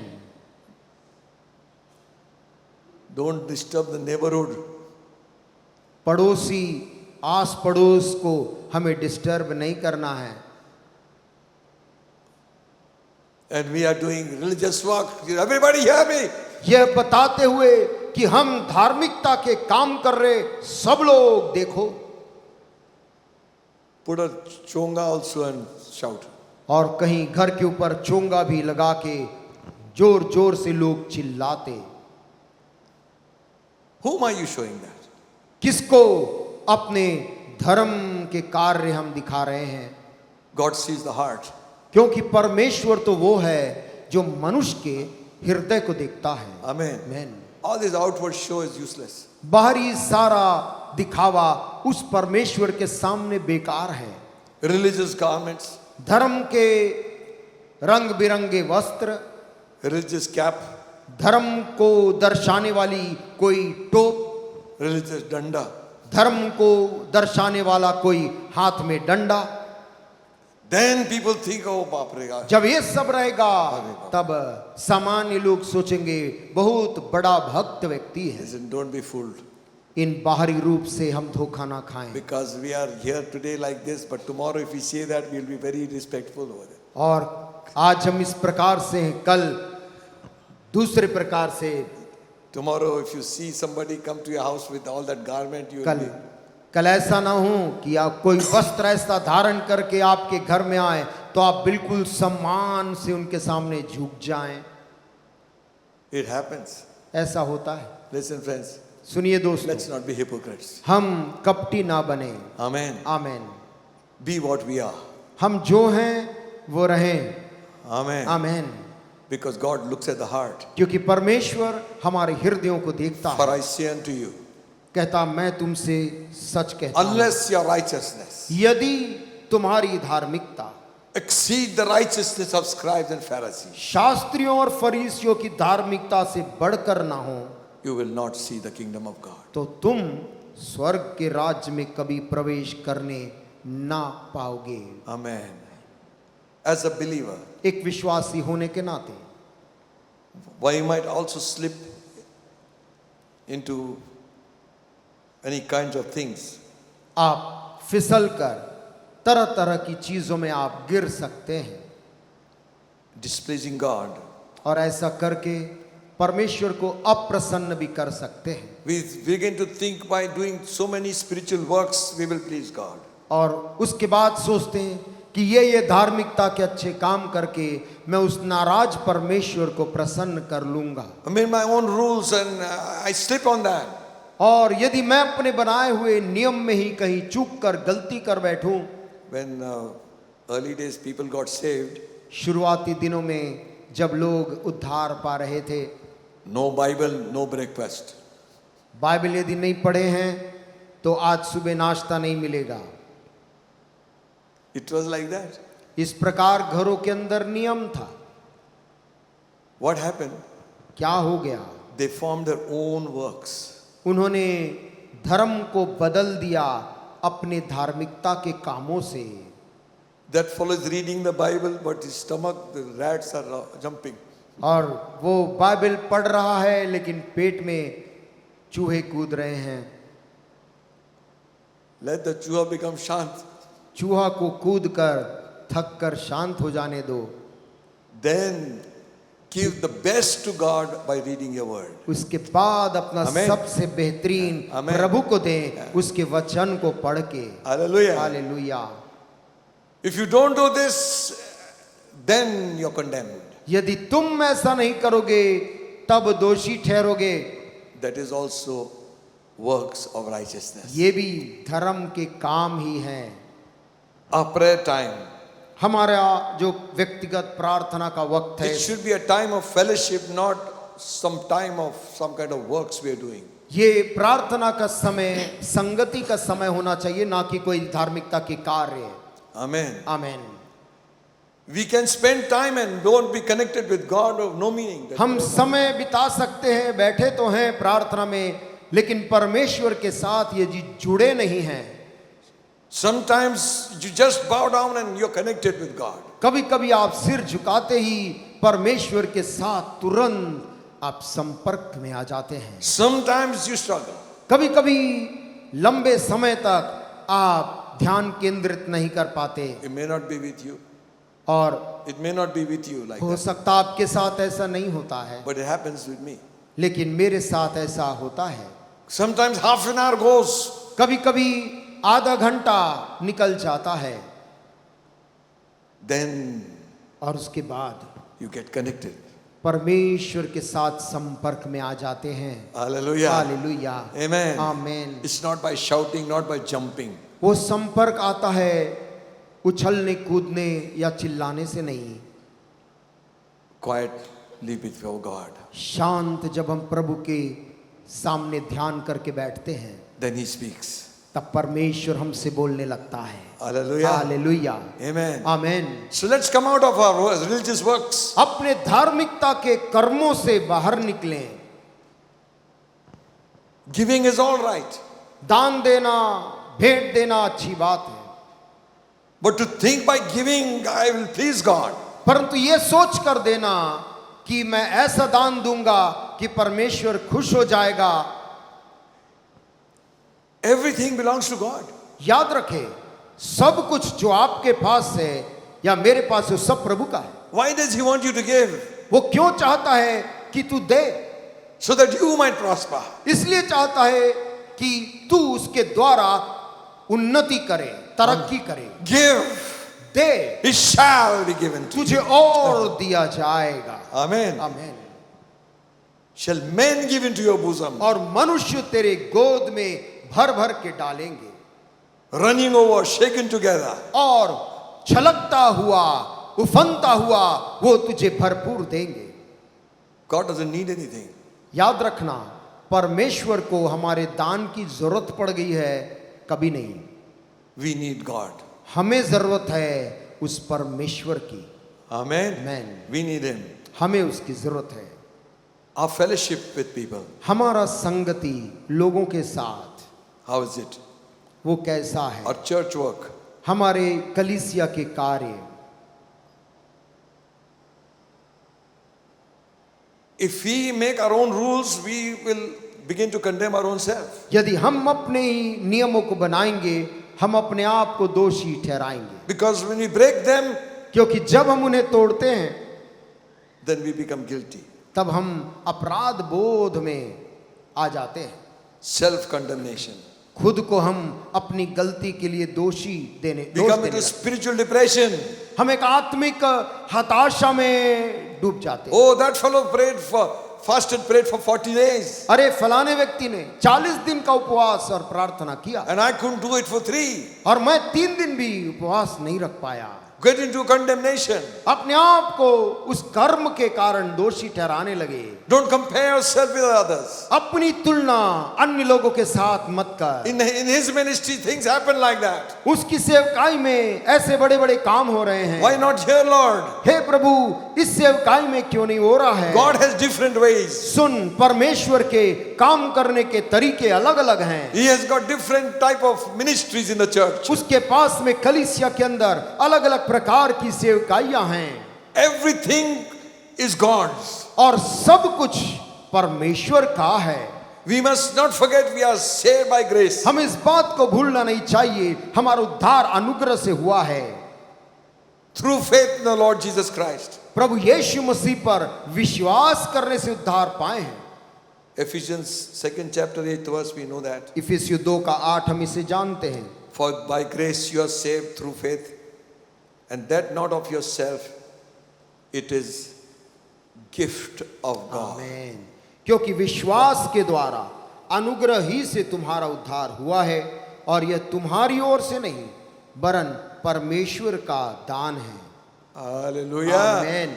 Don't disturb the neighborhood. पड़ोसी आस पड़ोस को हमें डिस्टर्ब नहीं करना है। And we are doing religious work. Everybody hear me. यह बताते हुए कि हम धार्मिकता के काम कर रहे, सब लोग देखो। Put a chonga also and shout. और कहीं घर के ऊपर चोंगा भी लगा के जोर जोर से लोग चिल्लाते। Whom are you showing that? किसको अपने धर्म के कार्य हम दिखा रहे हैं? God sees the heart. क्योंकि परमेश्वर तो वो है जो मनुष्य के हृदय को देखता है। Amen. आमीन। All this outward show is useless. बाहरी सारा दिखावा उस परमेश्वर के सामने बेकार है। Religious garments, धर्म के रंग बिरंगे वस्त्र, religious cap, धर्म को दर्शाने वाली कोई टोप, religious danda. धर्म को दर्शाने वाला कोई हाथ में डंडा। Then people think, oh, बाप रे God. जब ये सब रहेगा तब सामान्य लोग सोचेंगे बहुत बड़ा भक्त व्यक्ति है। Listen, don't be fooled. इन बाहरी रूप से हम धोखा ना खाएं। Because we are here today like this, but tomorrow if we say that, we will be very respectful over there. और आज हम इस प्रकार से हैं, कल दूसरे प्रकार से। Tomorrow if you see somebody come to your house with all that garment, you will कल ऐसा ना हो कि आप कोई वस्त्र ऐसा धारण करके आपके घर में आए तो आप बिल्कुल सम्मान से उनके सामने झुक जाएं। be. It happens. ऐसा होता है। Listen, friends. सुनिए दोस्तों, Let's not be hypocrites. हम कपटी ना बने। Amen. Amen. Be what we are. हम जो हैं वो रहें। Amen. Amen. Because God looks at the heart. क्योंकि परमेश्वर हमारे हृदयों को देखता For है। I say unto you, कहता मैं तुमसे सच कहता हूं, unless your righteousness यदि तुम्हारी धार्मिकता exceed the righteousness of scribes and Pharisees, शास्त्रियों और फरीसियों की धार्मिकता से बढ़कर ना हो you will not see the kingdom of God. तो तुम स्वर्ग के राज्य में कभी प्रवेश करने ना पाओगे। Amen. As a believer, एक विश्वासी होने के नाते why you might also slip into any kinds of things. आप फिसल कर तरह तरह की चीजों में आप गिर सकते हैं Displeasing God. और ऐसा करके परमेश्वर को अप्रसन्न भी कर सकते हैं। We begin to think by doing so many spiritual works, we will please God. और उसके बाद सोचते हैं कि ये धार्मिकता के अच्छे काम करके मैं उस नाराज परमेश्वर को प्रसन्न कर लूंगा। I made my own rules and I slip on that. और यदि मैं अपने बनाए हुए नियम में ही कहीं चूक कर गलती कर बैठूं, When early days people got saved, शुरुआती दिनों में जब लोग उद्धार पा रहे थे, no Bible, no breakfast. Bible यदि नहीं पढ़े हैं तो आज सुबह नाश्ता नहीं मिलेगा। It was like that. इस प्रकार घरों के अंदर नियम था। What happened? क्या हो गया? They formed their own works. उन्होंने धर्म को बदल दिया अपने धार्मिकता के कामों से। That fellow is reading the Bible, but his stomach, the rats are jumping. और वो बाइबल पढ़ रहा है लेकिन पेट में चूहे कूद रहे हैं। Let the chua become shant. चूहा को कूद कर थक कर शांत हो जाने दो। Then give the best to God by reading your word. उसके बाद अपना Amen. सबसे बेहतरीन Amen. प्रभु को दें, उसके वचन को पढ़ के। Hallelujah. Hallelujah. If you don't do this, then you're condemned. यदि तुम ऐसा नहीं करोगे तब दोषी ठहरोगे। That is also works of righteousness. ये भी धर्म के काम ही हैं। Our prayer time, हमारा जो व्यक्तिगत प्रार्थना का वक्त है, it should be a time of fellowship, not some time of some kind of works we are doing. ये प्रार्थना का समय संगति का समय होना चाहिए, ना कि कोई धार्मिकता के कार्य। Amen. Amen. We can spend time and don't be connected with God of no meaning. हम समय बिता सकते हैं, बैठे तो हैं प्रार्थना में, लेकिन परमेश्वर के साथ ये जी जुड़े नहीं हैं। Sometimes you just bow down and you're connected with God. कभी कभी आप सिर झुकाते ही परमेश्वर के साथ तुरंत आप संपर्क में आ जाते हैं। Sometimes you struggle. कभी कभी लंबे समय तक आप ध्यान केंद्रित नहीं कर पाते, It may not be with you. और It may not be with you like हो that. सकता आपके साथ ऐसा नहीं होता है, But it happens with me. लेकिन मेरे साथ ऐसा होता है। Sometimes half an hour goes. कभी कभी आधा घंटा निकल जाता है, Then और उसके बाद you get connected. परमेश्वर के साथ संपर्क में आ जाते हैं। Hallelujah. Hallelujah. Amen. Amen. It's not by shouting, not by jumping. वो संपर्क आता है उछलने कूदने या चिल्लाने से नहीं। Quietly before God. शांत जब हम प्रभु के सामने ध्यान करके बैठते हैं, Then He speaks. तब परमेश्वर हमसे बोलने लगता है। Hallelujah. Hallelujah. Amen. Amen. So let's come out of our religious works. अपने धार्मिकता के कर्मों से बाहर निकलें। Giving is all right. दान देना, भेंट देना अच्छी बात है, But to think by giving I will please God. परंतु ये सोच कर देना कि मैं ऐसा दान दूंगा कि परमेश्वर खुश हो जाएगा। Everything belongs to God. याद रखें, सब कुछ जो आपके पास है या मेरे पास है, सब प्रभु का है। Why does He want you to give? वो क्यों चाहता है कि तू दे? So that you might prosper. इसलिए चाहता है कि तू उसके द्वारा उन्नति करे, तरक्की करे। Give. They, It shall be given to you. तुझे और दिया जाएगा। Amen. आमीन। Shall men give into your bosom? और मनुष्य तेरे गोद में भर भर के डालेंगे, Running over, shaken together. और छलकता हुआ, उफनता हुआ वो तुझे भरपूर देंगे। God doesn't need anything. याद रखना, परमेश्वर को हमारे दान की जरूरत पड़ गई है, कभी नहीं। We need God. हमें जरूरत है उस परमेश्वर की। Amen. Amen. We need Him. हमें उसकी जरूरत है। Our fellowship with people. हमारा संगति लोगों के साथ How is it? वो कैसा है? Our church work. हमारे कलीसिया के कार्य, If we make our own rules, we will begin to condemn our own self. यदि हम अपने ही नियमों को बनाएंगे, हम अपने आप को दोषी ठहराएंगे। Because when we break them, क्योंकि जब हम उन्हें तोड़ते हैं, then we become guilty. तब हम अपराध बोध में आ जाते हैं। Self-condemnation. खुद को हम अपनी गलती के लिए दोषी देने We दोष come देने into लगते spiritual depression. हैं। हम एक आत्मिक हताशा में डूब जाते हैं। Oh, that fellow fasted, prayed for 40 days. अरे फलाने व्यक्ति ने 40 दिन का उपवास और प्रार्थना किया, And I couldn't do it for 3. और मैं 3 दिन भी उपवास नहीं रख पाया। get into condemnation. अपने आप को उस कर्म के कारण दोषी ठहराने लगे। Don't compare yourself with others. अपनी तुलना अन्य लोगों के साथ मत कर। In his ministry, things happen like that. उसकी सेवकाई में ऐसे बड़े बड़े काम हो रहे हैं। Why not here, Lord? हे प्रभु, इस सेवकाई में क्यों नहीं हो रहा है? God has different ways. सुन, परमेश्वर के काम करने के तरीके अलग अलग हैं। He has got different type of ministries in the church. उसके पास में कलीसिया के अंदर अलग अलग प्रकार की सेवकाइयां हैं। Everything is God's. और सब कुछ परमेश्वर का है। We must not forget we are saved by grace. हम इस बात को भूलना नहीं चाहिए, हमारा उद्धार अनुग्रह से हुआ है। Through faith in the Lord Jesus Christ. प्रभु यीशु मसीह पर विश्वास करने से उद्धार पाए हैं। Ephesians 2nd chapter 8th verse, we know that. इफिसियों 2 का 8 हम इसे जानते हैं। For by grace you are saved through faith, and that not of yourself, it is gift of God. आमीन। क्योंकि विश्वास के द्वारा अनुग्रह ही से तुम्हारा उद्धार हुआ है, और यह तुम्हारी ओर से नहीं वरन परमेश्वर का दान है। Hallelujah. आमीन।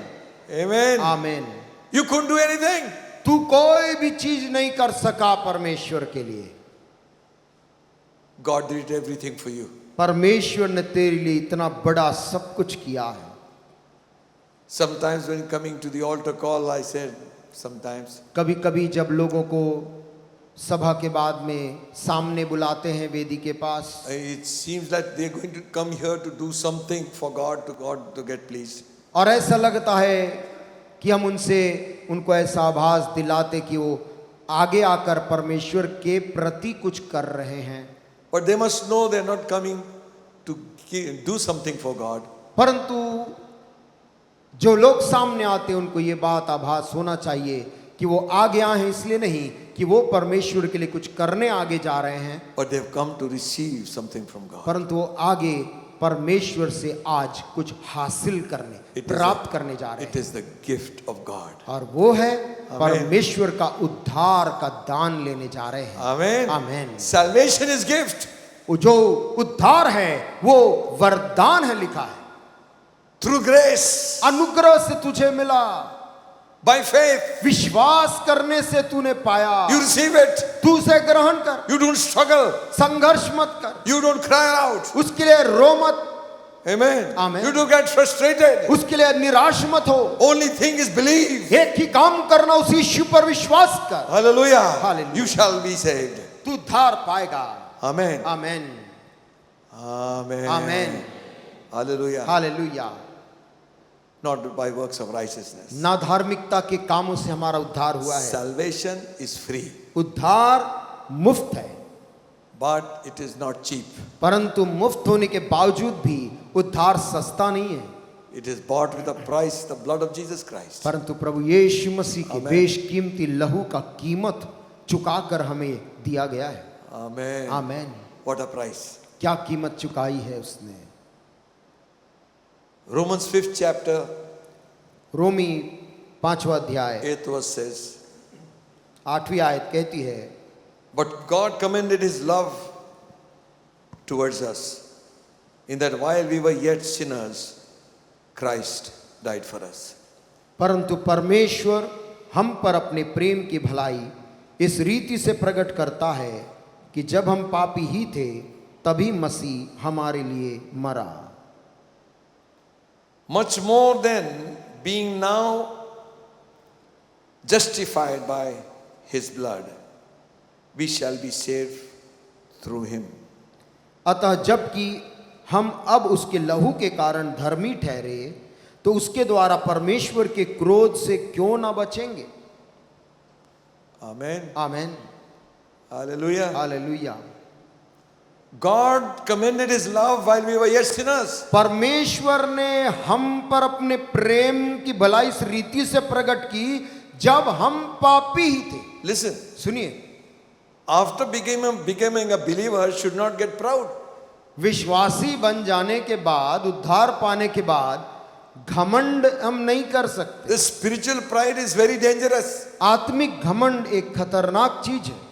Amen. आमीन। You couldn't do anything. तू कोई भी चीज नहीं कर सका परमेश्वर के लिए। God did everything for you. परमेश्वर ने तेरे लिए इतना बड़ा सब कुछ किया है। Sometimes when coming to the altar call, I said, sometimes, कभी कभी जब लोगों को सभा के बाद में सामने बुलाते हैं वेदी के पास, it seems like they're going to come here to do something for God to get pleased. और ऐसा लगता है कि हम उनको ऐसा आभास दिलाते कि वो आगे आकर परमेश्वर के प्रति कुछ कर रहे हैं। But they must know they're not coming to do something for God. परंतु जो लोग सामने आते हैं उनको ये बात आभास होना चाहिए कि वो आगे आए हैं इसलिए नहीं कि वो परमेश्वर के लिए कुछ करने आगे जा रहे हैं, But they've come to receive something from God. परंतु वो आगे परमेश्वर से आज कुछ हासिल करने, प्राप्त करने जा रहे It हैं। is the gift of God. और वो है परमेश्वर का उद्धार का दान लेने जा रहे हैं। Amen. आमीन। Salvation is gift. वो जो उद्धार है वो वरदान है, लिखा है Through grace. अनुग्रह से तुझे मिला, By faith. विश्वास करने से तूने पाया। You receive it. तू उसे ग्रहण कर, You don't struggle. संघर्ष मत कर, You don't cry out. उसके लिए रो मत, Amen. Amen. You don't get frustrated. उसके लिए निराश मत हो। Only thing is believe. एक ही काम करना, उस यीशु पर विश्वास कर। Hallelujah. Hallelujah. You shall be saved. तू उद्धार पाएगा। Amen. आमीन। Amen. आमीन। Hallelujah. Hallelujah. Not by works of righteousness. ना धार्मिकता के कामों से हमारा उद्धार हुआ है। Salvation is free, उद्धार मुफ्त है, but it is not cheap. परंतु मुफ्त होने के बावजूद भी उद्धार सस्ता नहीं है। It is bought with a price, the blood of Jesus Christ. परंतु प्रभु यीशु मसीह के Amen. बेशकीमती लहू का कीमत चुकाकर हमें दिया गया है। Amen. आमीन। What a price. क्या कीमत चुकाई है उसने। Romans 5th chapter, रोमी 5वां अध्याय 8th verse says, 8वीं आयत कहती है, But God commended His love towards us, in that while we were yet sinners, Christ died for us. परंतु परमेश्वर हम पर अपने प्रेम की भलाई इस रीति से प्रकट करता है कि जब हम पापी ही थे तभी मसीह हमारे लिए मरा। Much more than being now justified by His blood, we shall be saved through Him. अतः जबकि हम अब उसके लहू के कारण धर्मी ठहरे तो उसके द्वारा परमेश्वर के क्रोध से क्यों ना बचेंगे। Amen. आमीन। Hallelujah. Hallelujah. God commended His love while we were yet sinners. परमेश्वर ने हम पर अपने प्रेम की भलाई इस रीति से प्रकट की जब हम पापी ही थे। Listen, सुनिए, after becoming a believer, should not get proud. विश्वासी बन जाने के बाद, उद्धार पाने के बाद घमंड हम नहीं कर सकते। This spiritual pride is very dangerous. आत्मिक घमंड एक खतरनाक चीज है।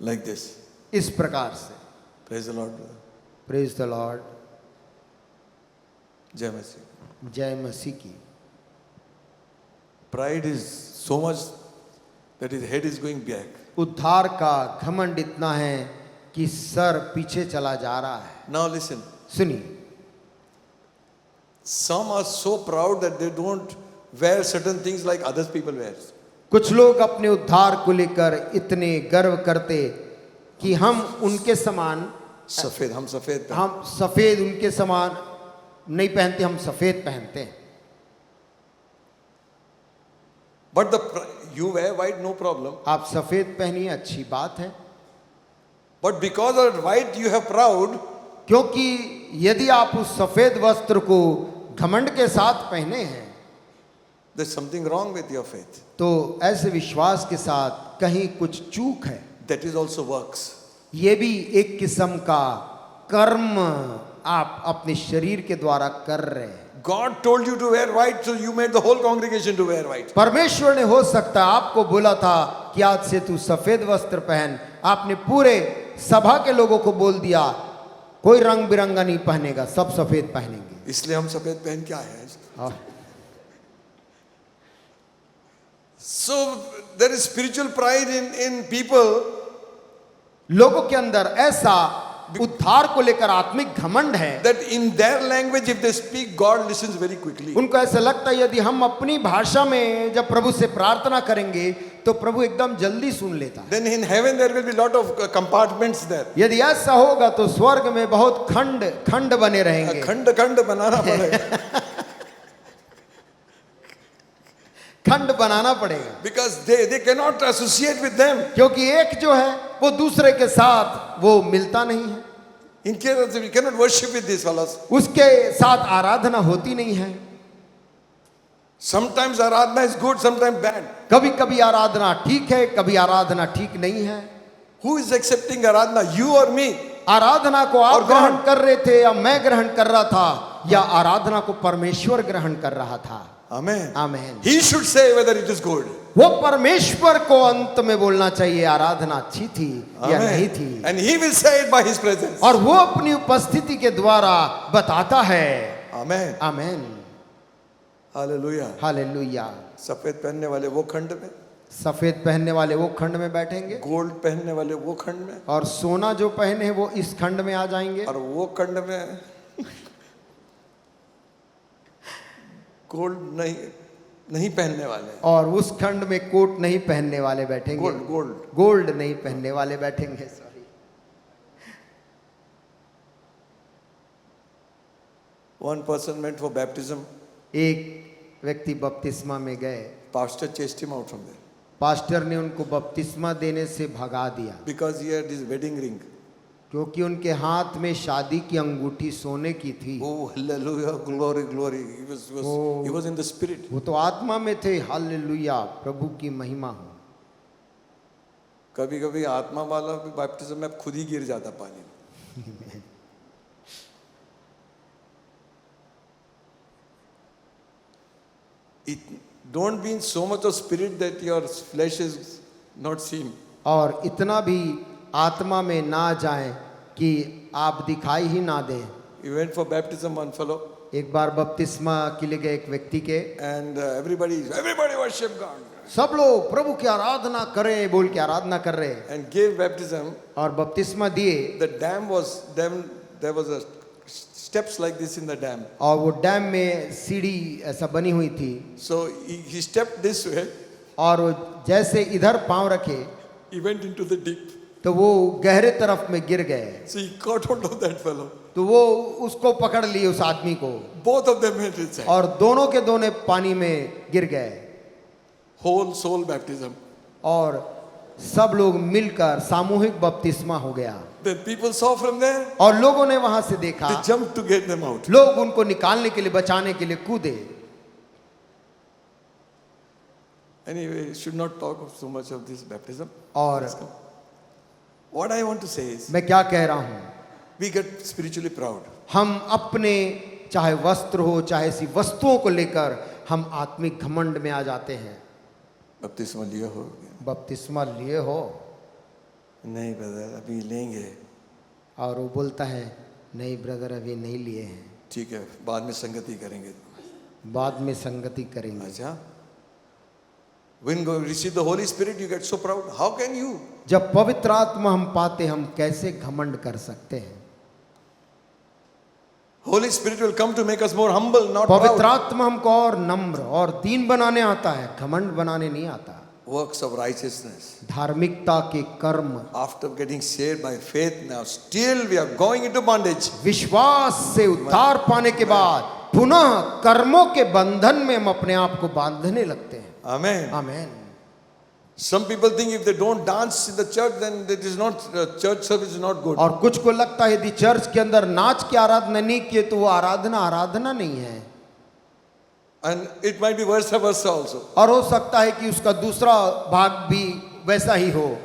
Like this. इस प्रकार से। Praise the Lord, brother. Praise the Lord. जय मसीह। जय मसीह की। Pride is so much that his head is going back. उद्धार का घमंड इतना है कि सर पीछे चला जा रहा है। Now listen. सुनिए, Some are so proud that they don't wear certain things like others people wear. कुछ लोग अपने उद्धार को लेकर इतने गर्व करते कि हम उनके समान, सफेद, हम सफेद पहन- हम सफेद उनके समान नहीं पहनते, हम सफेद पहनते हैं। But you wear white, no problem. आप सफेद पहनिए, अच्छी बात है, But because of white you have proud, क्योंकि यदि आप उस सफेद वस्त्र को घमंड के साथ पहने हैं there's something wrong with your faith. तो ऐसे विश्वास के साथ कहीं कुछ चूक है। That is also works. ये भी एक किस्म का कर्म आप अपने शरीर के द्वारा कर रहे हैं। God told you to wear white, so you made the whole congregation to wear white. परमेश्वर ने हो सकता है आपको बोला था कि आज से तू सफेद वस्त्र पहन, आपने पूरे सभा के लोगों को बोल दिया कोई रंग बिरंगा नहीं पहनेगा, सब सफेद पहनेंगे। इसलिए हम सफेद पहन के आए हैं। हाँ। So there is spiritual pride in people लोगों के अंदर ऐसा उद्धार को लेकर आत्मिक घमंड है, that in their language if they speak, God listens very quickly. उनको ऐसा लगता है यदि हम अपनी भाषा में जब प्रभु से प्रार्थना करेंगे तो प्रभु एकदम जल्दी सुन लेता है। Then in heaven there will be lot of compartments there. यदि ऐसा होगा तो स्वर्ग में बहुत खंड खंड बने रहेंगे। खंड खंड बनाना पड़ेगा. खंड बनाना पड़ेगा, Because they cannot associate with them. क्योंकि एक जो है वो दूसरे के साथ वो मिलता नहीं है, In case we cannot worship with these fellows. उसके साथ आराधना होती नहीं है। Sometimes aradhana is good, sometimes bad. कभी कभी आराधना ठीक है, कभी आराधना ठीक नहीं है। Who is accepting aradhana, you और me? आराधना को और आप कौन? ग्रहण कर रहे थे या मैं ग्रहण कर रहा था, या आराधना को परमेश्वर ग्रहण कर रहा था। Amen. आमीन। He should say whether it is good. वो परमेश्वर को अंत में बोलना चाहिए आराधना अच्छी थी या नहीं थी, And he will say it by his presence. और वो अपनी उपस्थिति के द्वारा बताता है। Amen. आमीन। Hallelujah. हालेलुया। सफेद पहनने वाले वो खंड में, सफेद पहनने वाले वो खंड में बैठेंगे, गोल्ड पहनने वाले वो खंड में, और सोना जो पहने हैं वो इस खंड में आ जाएंगे, और वो खंड में गोल्ड नहीं पहनने वाले, और उस खंड में कोट नहीं पहनने वाले बैठेंगे, गोल्ड नहीं पहनने वाले बैठेंगे। Sorry. One person went for baptism. एक व्यक्ति बपतिस्मा में गए, Pastor chased him out from there pastor ने उनको बपतिस्मा देने से भगा दिया, because he had his wedding ring. क्योंकि उनके हाथ में शादी की अंगूठी सोने की थी। Oh, hallelujah, glory, glory. He was in the spirit. वो तो आत्मा में थे। हालेलुया, प्रभु की महिमा हो। कभी कभी आत्मा वाला भी बैप्टिज्म में खुद ही गिर जाता पानी में। Don't be in so much of spirit that your flesh is not seen. और इतना भी आत्मा में ना जाएं कि आप दिखाई ही ना दें। He went for baptism, one fellow, एक बार बपतिस्मा के लिए गए एक व्यक्ति के, and everybody worship God सब लोग प्रभु की आराधना करें बोल के आराधना कर रहे, and gave baptism. और बपतिस्मा दिए। The dam there was a steps like this in the dam. और वो डैम में सीढ़ी ऐसा बनी हुई थी, So he stepped this way. और वो जैसे इधर पांव रखे He went into the deep. तो वो गहरे तरफ में गिर गए। So he caught hold of that fellow. तो वो उसको पकड़ लिए, उस आदमी को, Both of them went inside. और दोनों के दोनों पानी में गिर गए। Whole soul baptism. और सब लोग मिलकर सामूहिक बपतिस्मा हो गया। Then people saw from there. और लोगों ने वहां से देखा, They jumped to get them out. लोग उनको निकालने के लिए, बचाने के लिए कूदे। Anyway, should not talk so much of this baptism. और What I want to say is, मैं क्या कह रहा हूं, we get spiritually proud. हम अपने चाहे वस्त्र हो चाहे ऐसी वस्तुओं को लेकर हम आत्मिक घमंड में आ जाते हैं। बपतिस्मा लिया हो, बपतिस्मा लिए हो, नहीं ब्रदर अभी लेंगे। और वो बोलता है नहीं ब्रदर अभी नहीं लिए हैं, ठीक है बाद में संगति करेंगे। बाद में संगति करेंगे। अच्छा, when you receive the Holy Spirit you get so proud. How can you? जब पवित्र आत्मा हम पाते हम कैसे घमंड कर सकते हैं? Holy Spirit will come to make us more humble, not पवित्र proud. आत्मा हमको और नम्र और दीन बनाने आता है, घमंड बनाने नहीं आता। Works of righteousness. धार्मिकता के कर्म, After getting saved by faith, now still we are going into bondage. विश्वास से उद्धार पाने के बाद पुनः कर्मों के बंधन में हम अपने आप को बांधने लगते हैं। Amen. Amen. Some people think if they don't dance in the church, then it is not church service is not good. और कुछ को लगता है यदि चर्च के अंदर नाच की आराधना नहीं किए तो वो आराधना नहीं है। And it might be versa versa also. और हो सकता है कि उसका दूसरा भाग भी वैसा ही हो।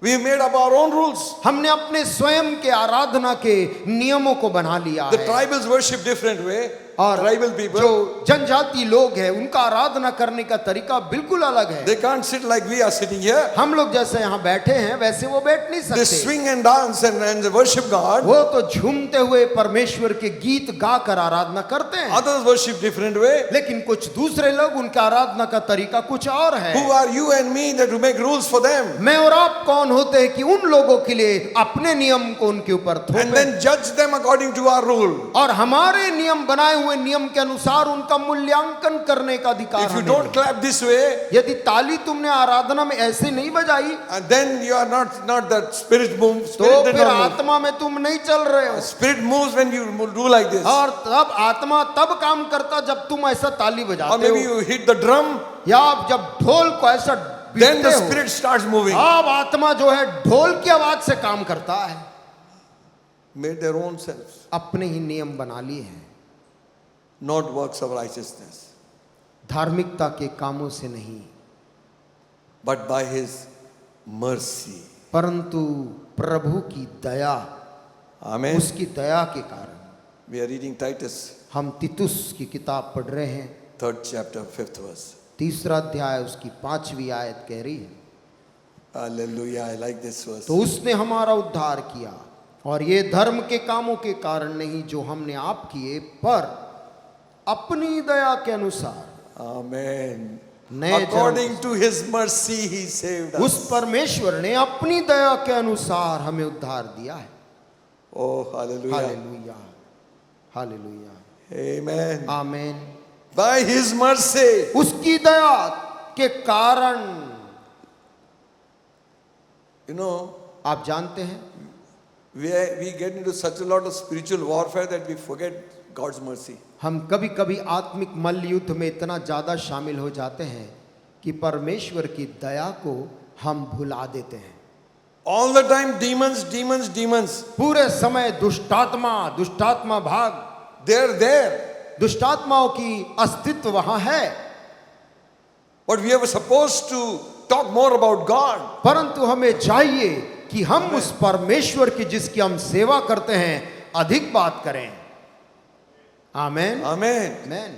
We made up our own rules. हमने अपने स्वयं के आराधना के नियमों को बना लिया The है। tribals worship different way. और Tribal people, जो जनजाति लोग हैं उनका आराधना करने का तरीका बिल्कुल अलग है। they can't sit like we are sitting here. हम लोग जैसे यहाँ बैठे हैं वैसे वो बैठ नहीं They सकते। swing and dance and worship God. वो तो झूमते हुए परमेश्वर के गीत गाकर आराधना करते हैं। Others worship different way. लेकिन कुछ दूसरे लोग उनका आराधना का तरीका कुछ और है। Who are you and me that to make rules for them? मैं और आप कौन होते हैं कि उन लोगों के लिए अपने नियम को उनके ऊपर And थोपें then judge them according to our rule. और हमारे नियम बनाए हुए नियम के अनुसार उनका मूल्यांकन करने का अधिकार If you हमें don't है। clap this way, यदि ताली तुमने आराधना में ऐसे नहीं बजाई and then you are not that spirit moves. तो Spirit, फिर आत्मा में तुम नहीं चल रहे हो। spirit moves when you do like this. और तब आत्मा तब काम करता जब तुम ऐसा ताली Or बजाते maybe हो you hit the drum, या आप जब ढोल को ऐसा then पीटते the हो spirit starts moving. अब आत्मा जो है ढोल की आवाज से काम करता है। Made their own selves, अपने ही नियम बना लिए हैं, not works of righteousness, धार्मिकता के कामों से नहीं but by His mercy. परंतु प्रभु की दया, Amen. उसकी दया के कारण। We are reading Titus, हम तीतुस की किताब पढ़ रहे हैं, 3rd chapter, 5th verse. 3रा अध्याय उसकी 5वीं आयत कह रही है, Hallelujah, I like this verse. तो उसने हमारा उद्धार किया और ये धर्म के कामों के कारण नहीं जो हमने आप किए, पर अपनी दया के अनुसार। Amen. नए According to His mercy, He saved उस us. परमेश्वर ने अपनी दया के अनुसार हमें उद्धार दिया है। Oh, hallelujah. Hallelujah, hallelujah, Amen. Amen. By His mercy. उसकी दया के कारण, You know, आप जानते हैं we get into such a lot of spiritual warfare that we forget God's mercy. हम कभी कभी आत्मिक मल्ल युद्ध में इतना ज्यादा शामिल हो जाते हैं कि परमेश्वर की दया को हम भुला देते हैं। All the time, demons, demons, demons. पूरे समय दुष्टात्मा भाग, They're there. दुष्टात्माओं की अस्तित्व वहां है, But we are supposed to talk more about God. परंतु हमें चाहिए कि हम उस परमेश्वर की जिसकी हम सेवा करते हैं अधिक बात करें। आमेन, Amen. Amen.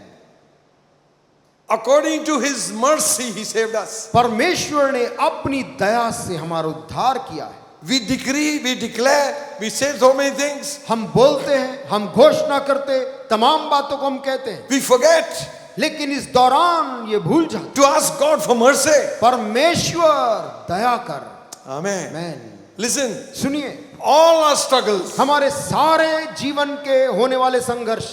According to His mercy, He saved us. परमेश्वर ने अपनी दया से हमारा उद्धार किया है। We decree, we declare, we say so many things. हम बोलते हैं, हम घोषणा करते, तमाम बातों को हम कहते हैं, We forget लेकिन इस दौरान ये भूल जाते to ask God for mercy. परमेश्वर दया कर। Amen. आमेन। Listen, सुनिए, all our struggles हमारे सारे जीवन के होने वाले संघर्ष,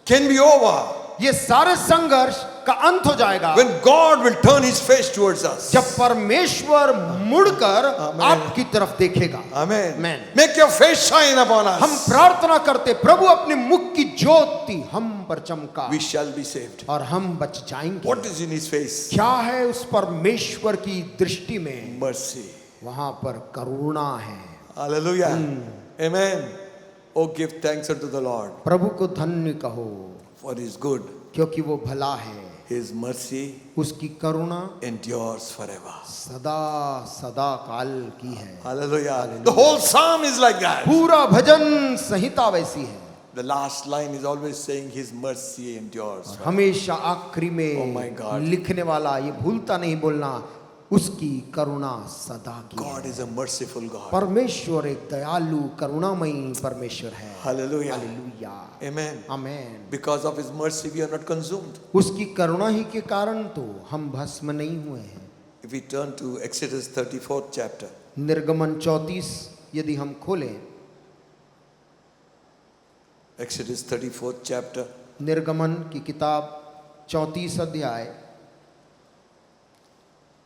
can be over ये सारे संघर्ष का अंत हो जाएगा when God will turn His face towards us. जब परमेश्वर मुड़कर आपकी तरफ देखेगा। Amen. Amen. Make your face shine upon हम us. प्रार्थना करते, प्रभु अपने मुख की ज्योति हम पर चमका We shall be saved. और हम बच जाएंगे। What is in His face? क्या है उस परमेश्वर की दृष्टि में? Mercy. वहां पर करुणा है। Hallelujah. Amen. Oh, give thanks unto the Lord, प्रभु को धन्य कहो for He is good. क्योंकि वो भला है, His mercy उसकी करुणा endures forever. सदा सदा काल की है। Hallelujah. The whole psalm is like that. पूरा भजन संहिता वैसी है। The last line is always saying His mercy endures forever. हमेशा आखिरी Oh my में God. लिखने वाला ये भूलता नहीं बोलना, उसकी करुणा सदा की है। God is a merciful God. परमेश्वर एक दयालु करुणामयी परमेश्वर है। Hallelujah. Hallelujah, Amen. Amen. Because of His mercy, we are not consumed. उसकी करुणा ही के कारण तो हम भस्म नहीं हुए हैं। If we turn to Exodus 34th chapter, निर्गमन 34 यदि हम खोलें, Exodus 34th chapter, निर्गमन की किताब 34 अध्याय,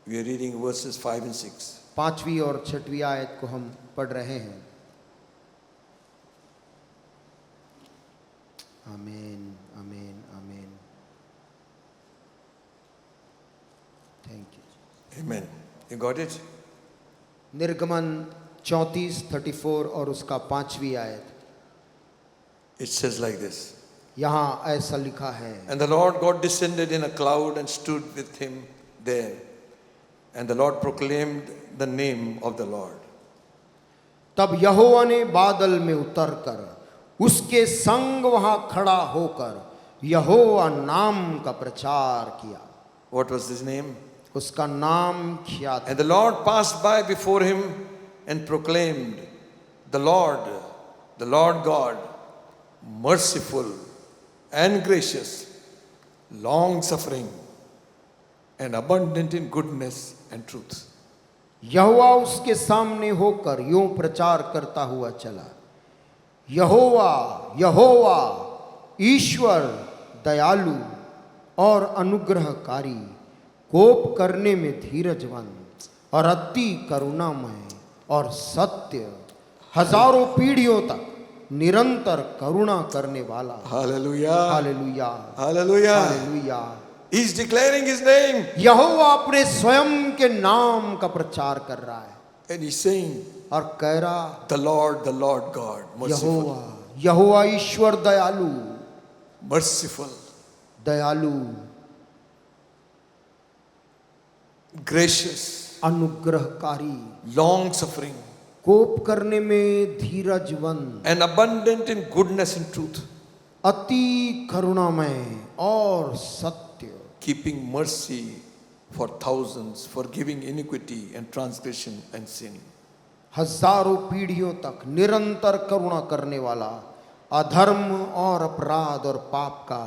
we are reading verses 5 and 6. 5वीं और 6वीं आयत को हम पढ़ रहे हैं। आमीन, आमीन, आमीन। Thank you. Amen. You got it? निर्गमन 34 और उसका 5वीं आयत, It says like this. यहाँ ऐसा लिखा है, And the Lord God descended in a cloud and stood with him there. And the Lord proclaimed the name of the Lord. तब यहोवा ने बादल में उतरकर उसके संग वहां खड़ा होकर यहोवा नाम का प्रचार किया। What was his name? उसका नाम क्या था? And the Lord passed by before him and proclaimed, the Lord God, merciful and gracious, long suffering and abundant in goodness and truth. यहोवा उसके सामने होकर यूं प्रचार करता हुआ चला, यहोवा यहोवा ईश्वर दयालु और अनुग्रहकारी, कोप करने में धीरजवंत और अति करुणामय और सत्य, हजारों पीढ़ियों तक निरंतर करुणा करने वाला। Hallelujah. Hallelujah, Hallelujah. Hallelujah. He's declaring his name. यहोवा अपने स्वयं के नाम का प्रचार कर रहा है And he's saying, और कह रहा, the Lord God, merciful, यहोवा यहोवा ईश्वर दयालु, merciful, दयालु, gracious, अनुग्रहकारी, long suffering, कोप करने में धीरजवंत, and abundant in goodness and truth, अति करुणामय और सत्य, keeping mercy for thousands, forgiving iniquity and transgression and sin. हजारों पीढ़ियों तक निरंतर करुणा करने वाला, अधर्म और अपराध और पाप का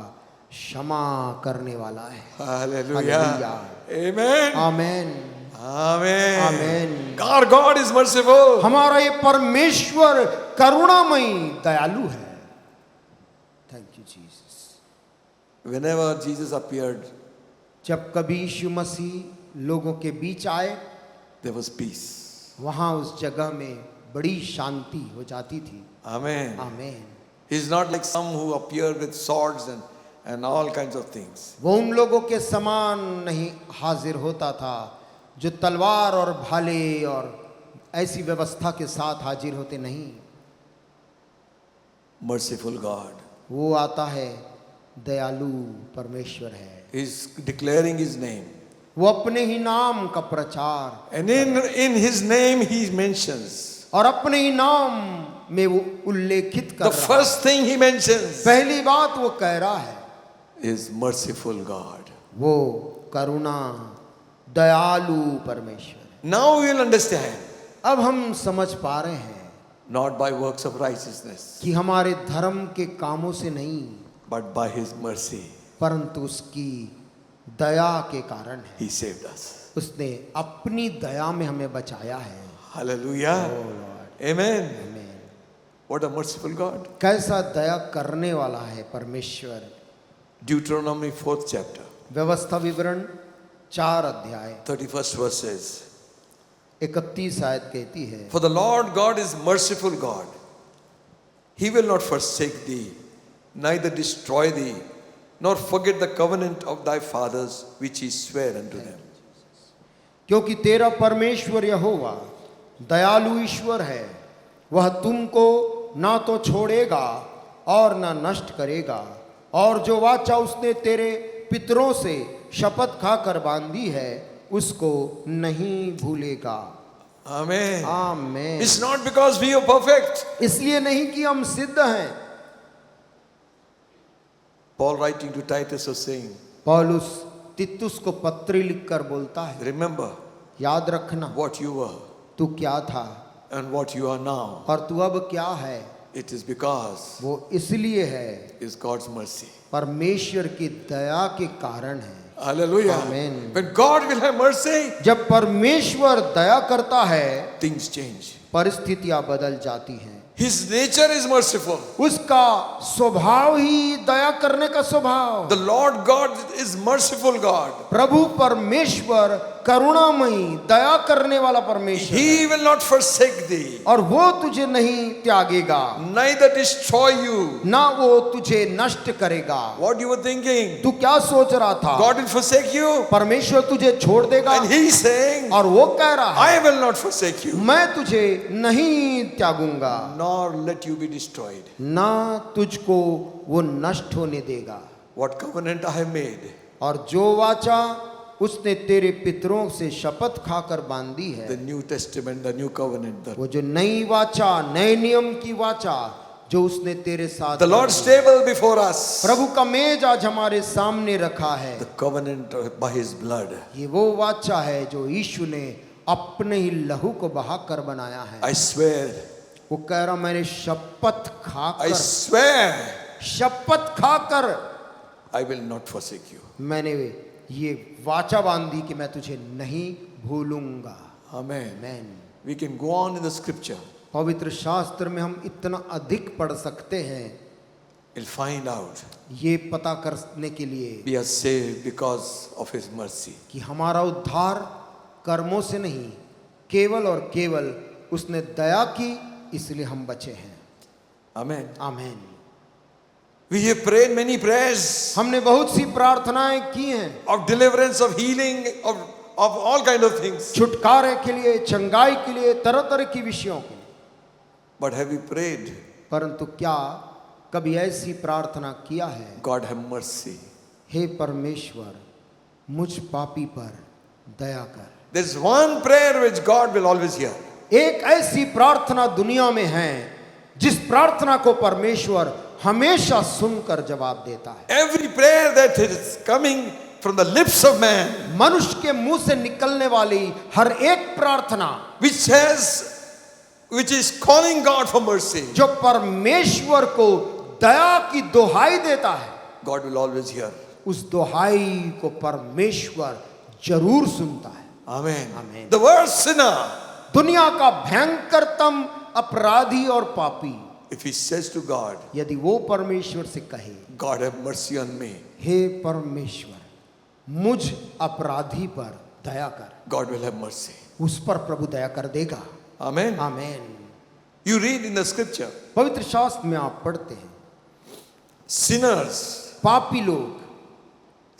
क्षमा करने वाला है। Hallelujah. Amen. Amen, Amen. Amen. Our God is merciful. हमारा ये परमेश्वर करुणामयी दयालु है। Thank you Jesus. Whenever Jesus appeared, जब कभी यीशु मसीह लोगों के बीच आए, there was peace. वहां उस जगह में बड़ी शांति हो जाती थी। Amen. Amen. He's not like some who appear with swords and all kinds of things. वो उन लोगों के समान नहीं हाजिर होता था जो तलवार और भाले और ऐसी व्यवस्था के साथ हाजिर होते नहीं। Merciful God. वो आता है, दयालु परमेश्वर है। He's declaring his name. वो अपने ही नाम का प्रचार, And in his name he mentions. और अपने ही नाम में वो उल्लेखित कर The रहा है। first thing he mentions पहली बात वो कह रहा है, is merciful God. वो करुणा दयालु परमेश्वर है। Now we will understand. अब हम समझ पा रहे हैं Not by works of righteousness, कि हमारे धर्म के कामों से नहीं, but by his mercy परंतु उसकी दया के कारण है। he saved us. उसने अपनी दया में हमें बचाया है। Hallelujah. Oh Lord. Amen. आमीन। What a merciful God. कैसा दया करने वाला है परमेश्वर। Deuteronomy 4th chapter, व्यवस्था विवरण 4 अध्याय 31st verse says, 31 आयत कहती है, For the Lord God is merciful God. He will not forsake thee, neither destroy thee, nor forget the covenant of thy fathers which he sware unto them. क्योंकि तेरा परमेश्वर यहोवा दयालु ईश्वर है, वह तुमको ना तो छोड़ेगा और ना नष्ट करेगा, और जो वाचा उसने तेरे पितरों से शपथ खाकर बांधी है उसको नहीं भूलेगा। Amen. Amen. It's not because we are perfect. इसलिए नहीं कि हम सिद्ध हैं। Paul writing to Titus was saying, पौलुस तितुस को पत्री लिखकर बोलता है, remember, याद रखना what you were तू क्या था and what you are now. और तू अब क्या है। It is because वो इसलिए है, is God's mercy. परमेश्वर की दया के कारण है। Hallelujah. Amen. When God will have mercy, जब परमेश्वर दया करता है, things change. परिस्थितियां बदल जाती हैं। His nature is merciful. उसका स्वभाव ही दया करने का स्वभाव। The Lord God is merciful God. प्रभु परमेश्वर करुणामयी दया करने वाला परमेश्वर है। He will not forsake thee, और वो तुझे नहीं त्यागेगा, neither destroy you. ना वो तुझे नष्ट करेगा। What you were thinking? तू क्या सोच रहा था? God will forsake you? परमेश्वर तुझे छोड़ देगा, And he is saying, और वो कह रहा है I will not forsake you, मैं तुझे नहीं त्यागूंगा, nor let you be destroyed. ना तुझको वो नष्ट होने देगा। What covenant I have made, और जो वाचा उसने तेरे पितरों से शपथ खाकर बांधी है, the New Testament, the New Covenant, वो जो नई वाचा, नए नियम की वाचा जो उसने तेरे साथ the Lord's बांधी है। table before us, प्रभु का मेज आज हमारे सामने रखा है। the covenant by His blood. ये वो वाचा है जो यीशु ने अपने ही लहू को बहाकर बनाया है। I swear, वो कह रहा मैंने शपथ I खाकर, swear, शपथ खाकर I will not forsake you. मैंने ये वाचा बांधी कि मैं तुझे नहीं भूलूंगा। Amen. आमीन। We can go on in the scripture. पवित्र शास्त्र में हम इतना अधिक पढ़ सकते हैं, We'll find out ये पता करने के लिए we are saved because of His mercy. कि हमारा उद्धार कर्मों से नहीं, केवल और केवल उसने दया की, इसलिए हम बचे हैं। Amen. आमीन। We have prayed many prayers हमने बहुत सी प्रार्थनाएं की हैं, of deliverance, of healing, of all kind of things. छुटकारे के लिए, चंगाई के लिए, तरह तरह की विषयों के लिए। But have we prayed, परंतु क्या कभी ऐसी प्रार्थना किया है, God have mercy? हे परमेश्वर मुझ पापी पर दया कर। There's one prayer which God will always hear. एक ऐसी प्रार्थना दुनिया में है जिस प्रार्थना को परमेश्वर हमेशा सुनकर जवाब देता है। Every prayer that is coming from the lips of man, मनुष्य के मुंह से निकलने वाली हर एक प्रार्थना which is calling God for mercy, जो परमेश्वर को दया की दुहाई देता है, God will always hear. उस दुहाई को परमेश्वर जरूर सुनता है। Amen. Amen. The worst sinner, दुनिया का भयंकरतम अपराधी और पापी if he says to God, यदि वो परमेश्वर से कहे, God have mercy on me, हे परमेश्वर मुझ अपराधी पर दया कर, God will have mercy. उस पर प्रभु दया कर देगा। Amen. आमीन। You read in the scripture, पवित्र शास्त्र में आप पढ़ते हैं, sinners. पापी लोग,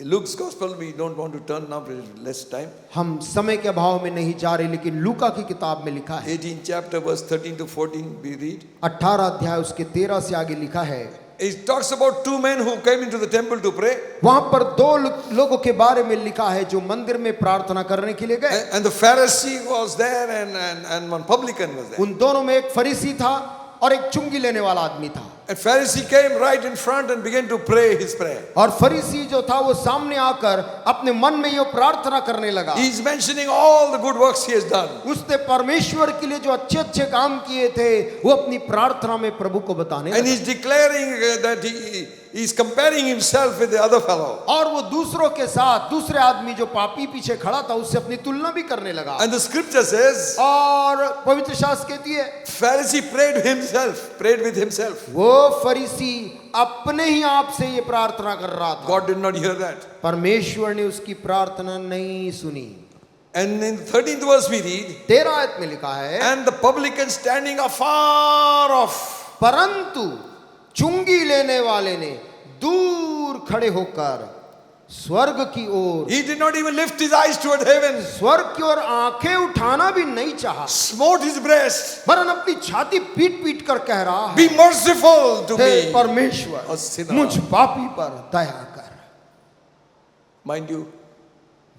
Luke's gospel, we don't want to turn now, less time. हम समय के अभाव में नहीं जा रहे, लेकिन लूका की किताब में लिखा है, 18th chapter, verse 13 to 14, we read. 18 अध्याय उसके 13 से आगे लिखा है, It talks about two men who came into the temple to pray. वहां पर दो लोगों के बारे में लिखा है जो मंदिर में प्रार्थना करने के लिए गए। And the Pharisee was there and one publican was there. उन दोनों में एक फरीसी था और एक चुंगी लेने वाला आदमी था। And Pharisee came right in front and began to pray his prayer. और फरीसी जो था वो सामने आकर अपने मन में ये प्रार्थना करने लगा। He is mentioning all the good works he has done. उसने परमेश्वर के लिए जो अच्छे अच्छे काम किए थे वो अपनी प्रार्थना में प्रभु को बताने And लगा। he is declaring that he is comparing himself with the other fellow. और वो दूसरों के साथ दूसरे आदमी जो पापी पीछे खड़ा था उससे अपनी तुलना भी करने लगा। And the scripture says, और पवित्र शास्त्र कहती है Pharisee prayed with himself. वो फरीसी अपने ही आप से ये प्रार्थना कर रहा था। God did not hear that. परमेश्वर ने उसकी प्रार्थना नहीं सुनी। And in the 13th verse we read, 13 आयत में लिखा है, and the publican standing afar off. परंतु चुंगी लेने वाले ने दूर खड़े होकर स्वर्ग की ओर, He did not even lift his eyes toward heaven. स्वर्ग की ओर आंखें उठाना भी नहीं चाहा, Smote his breast. वरन अपनी छाती पीट पीट कर कह रहा है, Be merciful to hey me, परमेश्वर a sinner. मुझ पापी पर दया कर। Mind you,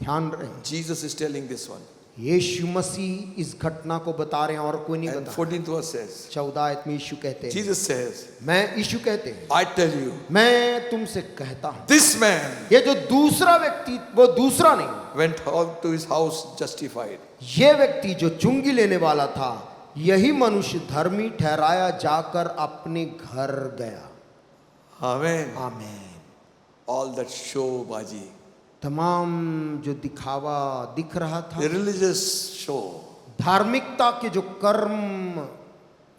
ध्यान रहे, Jesus is telling this one. यीशु मसीह इस घटना को बता रहे हैं और कोई नहीं And बता। 14th verse says, 14 आयत में यीशु कहते हैं, Jesus says, मैं यीशु कहते हैं, I tell you, मैं तुमसे कहता हूं, this man ये जो दूसरा व्यक्ति, वो दूसरा नहीं, went out to his house justified. ये व्यक्ति जो चुंगी लेने वाला था, यही मनुष्य धर्मी ठहराया जाकर अपने घर गया। Amen. आमीन। All that show baji, तमाम जो दिखावा दिख रहा था, the religious show, धार्मिकता के जो कर्म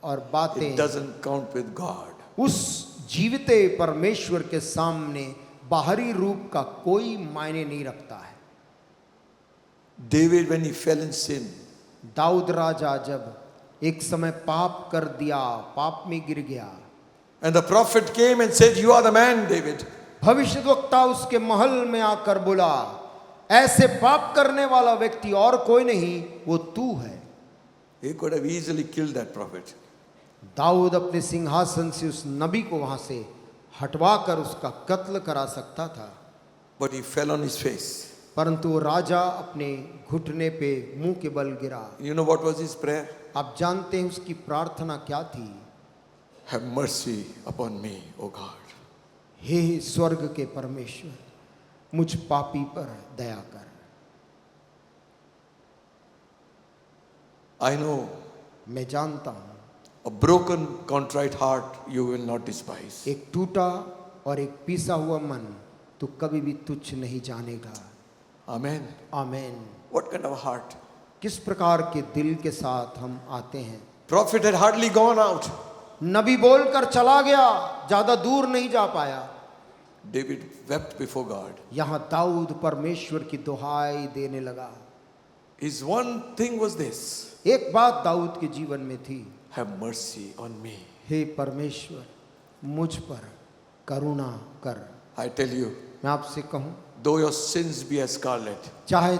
और it बातें, doesn't count with God. उस जीविते परमेश्वर के सामने बाहरी रूप का कोई मायने नहीं रखता है। David, when he fell in sin, Dawood राजा जब एक समय पाप कर दिया, पाप में गिर गया, and the prophet came and said, "You are the man, David." भविष्यद्वक्ता उसके महल में आकर बोला, ऐसे पाप करने वाला व्यक्ति और कोई नहीं, वो तू है। He could have easily killed that prophet. Dawood अपने सिंहासन से उस नबी को वहां से हटवाकर उसका कत्ल करा सकता था, But he fell on his face. परंतु वो राजा अपने घुटने पे मुंह के बल गिरा। You know what was his prayer? आप जानते हैं उसकी प्रार्थना क्या थी? Have mercy upon me, O God. हे स्वर्ग के परमेश्वर, मुझ पापी पर दया कर। I know मैं जानता हूं a broken, contrite heart you will not despise. एक टूटा और एक पीसा हुआ मन तू कभी भी तुच्छ नहीं जानेगा। Amen. आमीन। What kind of a heart? किस प्रकार के दिल के साथ हम आते हैं। Prophet had hardly gone out. नबी बोलकर चला गया, ज्यादा दूर नहीं जा पाया। David wept before God. यहां दाऊद परमेश्वर की दुहाई देने लगा। His one thing was this: एक बात दाऊद के जीवन में थी, have mercy on me. हे परमेश्वर, मुझ पर करुणा कर। I tell you, मैं आपसे कहूं, though your sins be as scarlet, चाहे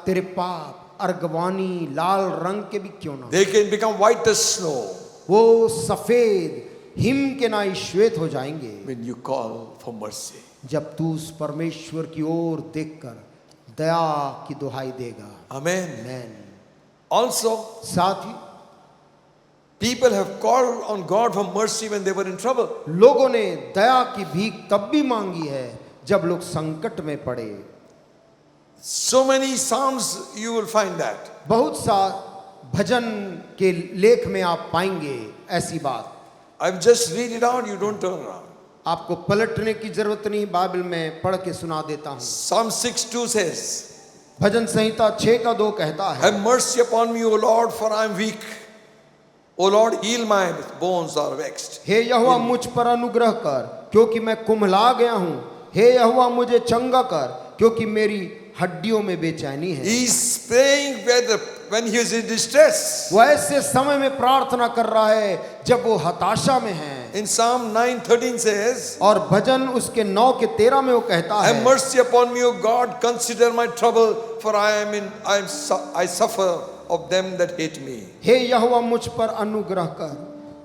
तेरे पाप अर्गवानी लाल रंग के भी क्यों ना, they can become white as snow वो सफेद हिम के नाई श्वेत हो जाएंगे when you call for mercy. जब तू उस परमेश्वर की ओर देखकर दया की दुहाई देगा। Amen. आमीन। Also, साथ ही people have called on God for mercy when they were in trouble. लोगों ने दया की भीख तब भी मांगी है जब लोग संकट में पड़े। So many psalms you will find that. बहुत सा भजन के लेख में आप पाएंगे ऐसी बात। I've just read it out, you don't turn around. आपको पलटने की जरूरत नहीं, बाइबल में पढ़ के सुना देता हूँ। Psalm 6:2 says, भजन संहिता 6:2 कहता है, have mercy upon me, O Lord, for I am weak. O Lord, heal my bones are vexed. हे यहोवा मुझ पर अनुग्रह कर, क्योंकि मैं कुम्हला गया हूँ। हे यहोवा मुझे चंगा कर, क्योंकि मेरी हड्डियों में बेचैनी है। He's praying when he is in distress. वो ऐसे समय में प्रार्थना कर रहा है जब वो हताशा में है। In Psalm 9:13 says, और भजन उसके 9:13 में वो कहता है, have mercy upon me, O God, consider my trouble, for I suffer of them that hate me. हे यहोवा मुझ पर अनुग्रह कर,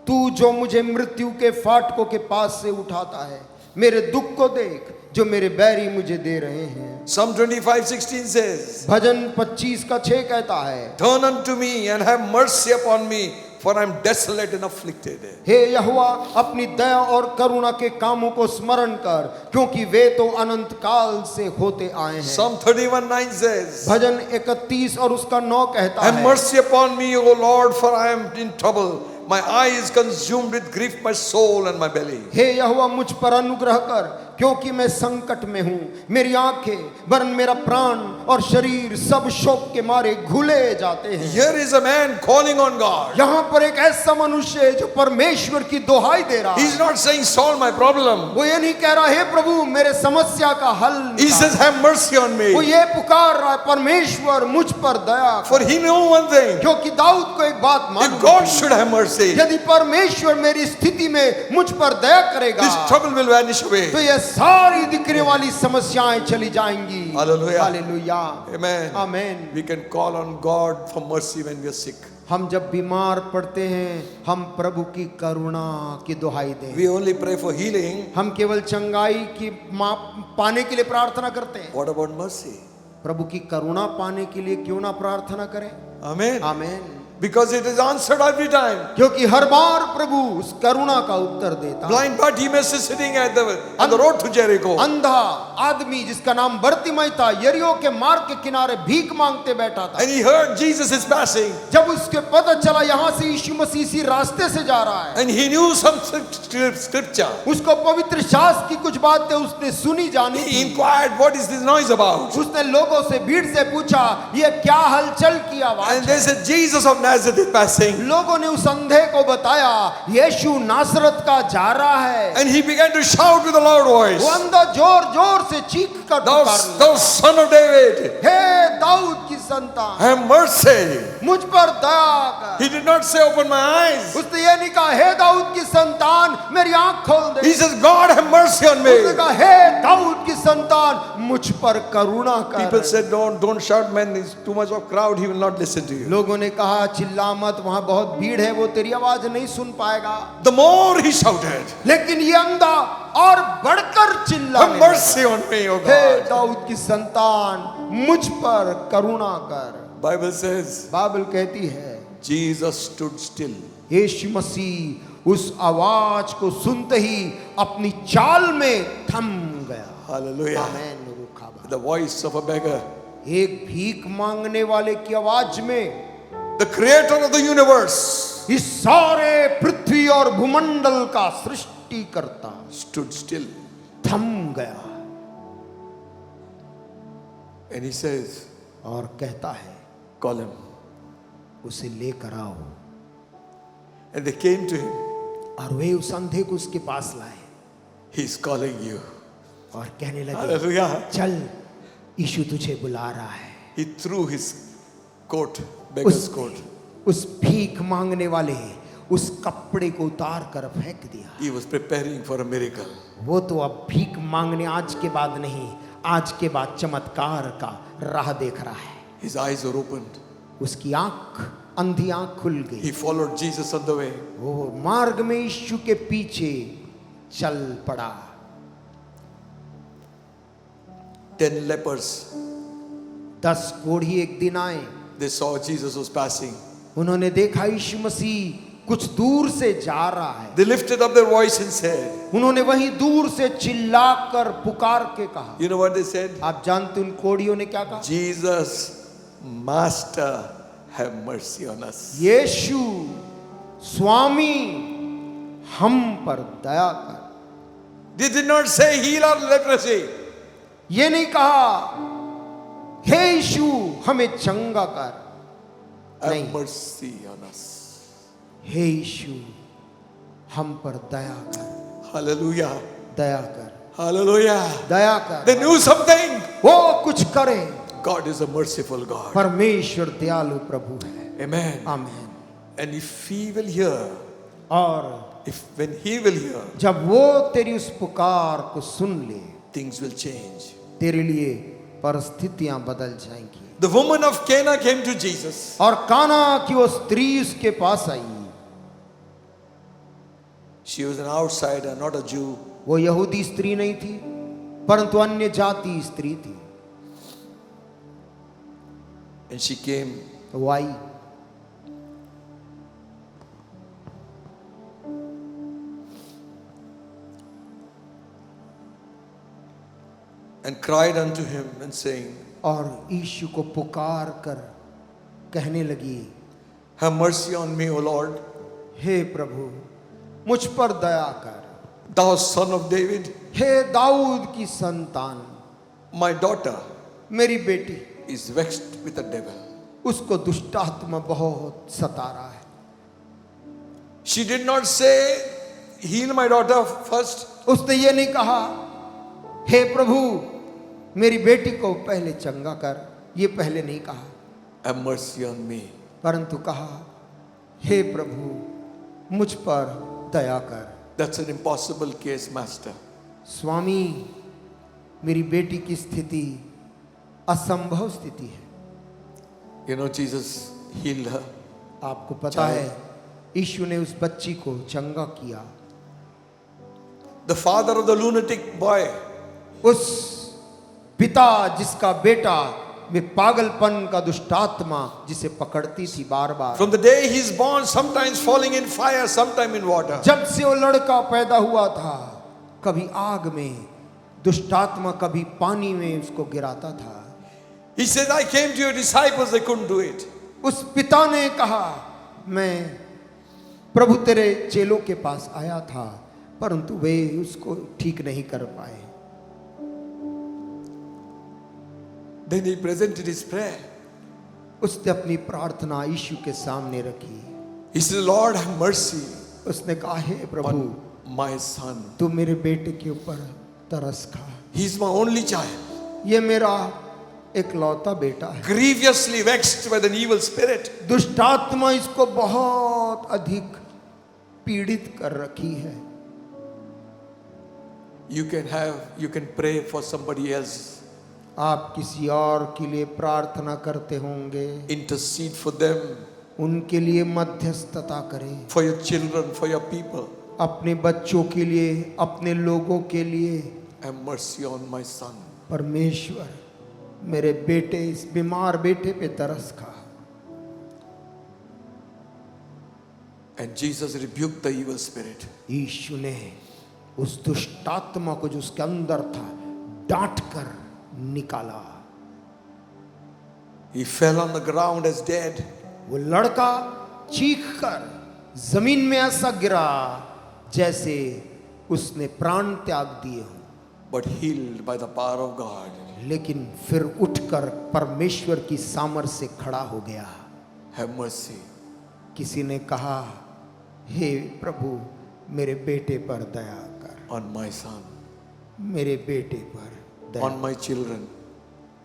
तू जो मुझे मृत्यु के फाटकों के पास से उठाता है, मेरे दुख को देख जो मेरे बैरी मुझे दे रहे हैं। Psalm 25:16 says, भजन 25:6 कहता है, turn unto me and have mercy upon me, for I am desolate and afflicted. हे यहोवा अपनी दया और करुणा के कामों को स्मरण कर, क्योंकि वे तो अनंत काल से होते आए हैं। Psalm 31:9 says, भजन 31 और उसका 9 कहता have है, mercy upon me, O Lord, for I am in trouble. My eye is consumed with grief, my soul and my belly. हे यहोवा मुझ पर अनुग्रह कर, क्योंकि मैं संकट में हूँ। मेरी आंखें वरन मेरा प्राण और शरीर सब शोक के मारे घुले जाते हैं। Here is a man calling on God. यहाँ पर एक ऐसा मनुष्य है जो परमेश्वर की दुहाई दे रहा He's है। not saying solve my problem. वो ये नहीं कह रहा है प्रभु मेरे समस्या का हल He निकाल। says have mercy on me. वो ये पुकार रहा है परमेश्वर मुझ पर दया कर। For he knew one thing. क्योंकि दाऊद को एक बात मालूम If God थी, should have mercy, यदि परमेश्वर मेरी स्थिति में मुझ पर दया करेगा this trouble will vanish away. तो ये सारी दिखने वाली समस्याएं चली जाएंगी। Hallelujah. हालेलुया। Amen. आमीन। We can call on God for mercy when we are sick. हम जब बीमार पड़ते हैं हम प्रभु की करुणा की दुहाई दें। We only pray for healing. हम केवल चंगाई की पाने के लिए प्रार्थना करते हैं। What about mercy? प्रभु की करुणा पाने के लिए क्यों ना प्रार्थना करें। Amen. आमीन। because it is answered every time. क्योंकि हर बार प्रभु उस करुणा का उत्तर देता। Blind Bartimaeus is sitting at the road to Jericho. अंधा आदमी जिसका नाम बर्तिमई था, यरीहो के मार्ग के किनारे भीख मांगते बैठा था। And he heard Jesus is passing. जब उसके पता चला यहाँ से यीशु मसीह इसी रास्ते से जा रहा है, And he knew some scripture. उसको पवित्र शास्त्र की कुछ बातें उसने सुनी जानी He थी। inquired, what is this noise about? उसने लोगों से, भीड़ से पूछा, ये क्या हलचल की आवाज And they है? said, Jesus of Nazareth is passing. लोगों ने उस अंधे को बताया, यीशु नासरत का जा रहा है। And he began to shout with a loud voice, वो अंधा जोर जोर से चीख कर thou, पुकार thou son of David, हे दाऊद की संतान, have mercy. मुझ पर दया कर। He did not say, open my eyes. उसने ये नहीं कहा, हे दाऊद की संतान मेरी आंख खोल दे। He says, God have mercy on me. उसने कहा, हे दाऊद की संतान मुझ पर करुणा कर। People said, don't shout, man, there's too much of crowd, he will not listen to you. लोगों ने कहा, चिल्ला मत, वहां बहुत भीड़ है, वो तेरी आवाज नहीं सुन पाएगा। The more he shouted, लेकिन ये अंधा और बढ़कर चिल्लाने have लगा, mercy on me, O hey God. Dawood की संतान मुझ पर करुणा कर। Bible says, बाइबल कहती है Jesus stood still. यीशु मसीह उस आवाज को सुनते ही अपनी चाल में थम गया। Hallelujah. आमीन। रुखा The voice of a beggar. एक भीख मांगने वाले की आवाज में The creator of the universe इस सारे पृथ्वी और भूमंडल का सृष्टिकर्ता stood still. थम गया And he says, और कहता है, call him. उसे लेकर आओ। And they came to him. और वे उस अंधे को उसके पास लाए He's calling you. और कहने लगे, Hallelujah. चल यीशु तुझे बुला रहा है। He threw his coat, beggar's coat. उस भीख मांगने वाले उस कपड़े को उतार कर फेंक दिया। He was preparing for a miracle. वो तो अब भीख मांगने आज के बाद नहीं, आज के बाद चमत्कार का राह देख रहा है। His eyes were opened. उसकी आंख, अंधी आंख खुल गई। He followed Jesus on the way. वो मार्ग में यीशु के पीछे चल पड़ा। 10 lepers, 10 कोढ़ी एक दिन आए, they saw Jesus was passing. उन्होंने देखा यीशु मसीह कुछ दूर से जा रहा है। They lifted up their voice and said, उन्होंने वहीं दूर से चिल्लाकर पुकार के कहा। you know what they said? आप जानते उन कोढ़ियों ने क्या कहा? Jesus, Master, have mercy on us. यीशु स्वामी हम पर दया कर। They did not say heal our leprosy. ये नहीं कहा हे यीशु हमें चंगा कर, Have नहीं, mercy on us. हे यीशु हम पर दया कर, Hallelujah. दया कर, Hallelujah. दया कर। They knew something. वो कुछ करे। God is a merciful God. परमेश्वर दयालु प्रभु है। Amen. आमीन। And if he will hear, और when he will hear, जब वो तेरी उस पुकार को सुन ले, things will change. तेरे लिए परिस्थितियां बदल जाएंगी। The woman of Cana came to Jesus. और काना की वो स्त्री उसके पास आई। She was an outsider, not a Jew. वो यहूदी स्त्री नहीं थी, परंतु अन्य जाति स्त्री थी। And she came. वो आई And cried unto him and saying, और यीशु को पुकार कर कहने लगी, have mercy on me, O Lord, हे प्रभु मुझ पर दया कर। thou son of David. हे दाऊद की संतान, My daughter मेरी बेटी, is vexed with a devil. उसको दुष्टात्मा बहुत सता रहा है। She did not say, heal my daughter first. उसने ये नहीं कहा हे प्रभु मेरी बेटी को पहले चंगा कर, ये पहले नहीं कहा, Have mercy on me. परंतु कहा हे प्रभु मुझ पर दया कर। That's an impossible case, Master. स्वामी मेरी बेटी की स्थिति असंभव स्थिति है। You know, Jesus healed her. आपको पता है यीशु ने उस बच्ची को चंगा किया। The father of the lunatic boy, उस पिता जिसका बेटा वे पागलपन का दुष्टात्मा जिसे पकड़ती थी बार बार। From the day he is born, sometimes falling in fire, sometime in water. जब से वो लड़का पैदा हुआ था, कभी आग में दुष्टात्मा, कभी पानी में उसको गिराता था। He says, I came to your disciples, they couldn't do it. उस पिता ने कहा, मैं प्रभु तेरे चेलों के पास आया था, परंतु वे उसको ठीक नहीं कर पाए। Then he presented his prayer. उसने अपनी प्रार्थना यीशु के सामने रखी। He said, Lord, have mercy उसने कहा, हे प्रभु, on my son. तू मेरे बेटे के ऊपर तरस खा। He is my only child, ये मेरा एकलौता बेटा है। grievously vexed by the evil spirit. दुष्टात्मा इसको बहुत अधिक पीड़ित कर रखी है। You can pray for somebody else. आप किसी और के लिए प्रार्थना करते होंगे, Intercede for them, उनके लिए मध्यस्थता करें, for your children, for your people. अपने बच्चों के लिए, अपने लोगों के लिए। Have mercy on my son. परमेश्वर, मेरे बेटे, इस बीमार बेटे पे तरस खा। And Jesus rebuked the evil spirit. यीशु ने उस दुष्टात्मा को जो उसके अंदर था डांट कर निकाला। He fell on the ground as dead. वो लड़का चीखकर जमीन में ऐसा गिरा जैसे उसने प्राण त्याग दिए हो, But healed by the power of God. लेकिन फिर उठकर परमेश्वर की सामर्थ्य से खड़ा हो गया। Have mercy किसी ने कहा, हे प्रभु, मेरे बेटे पर दया कर, on my son, मेरे बेटे पर दया, on my children,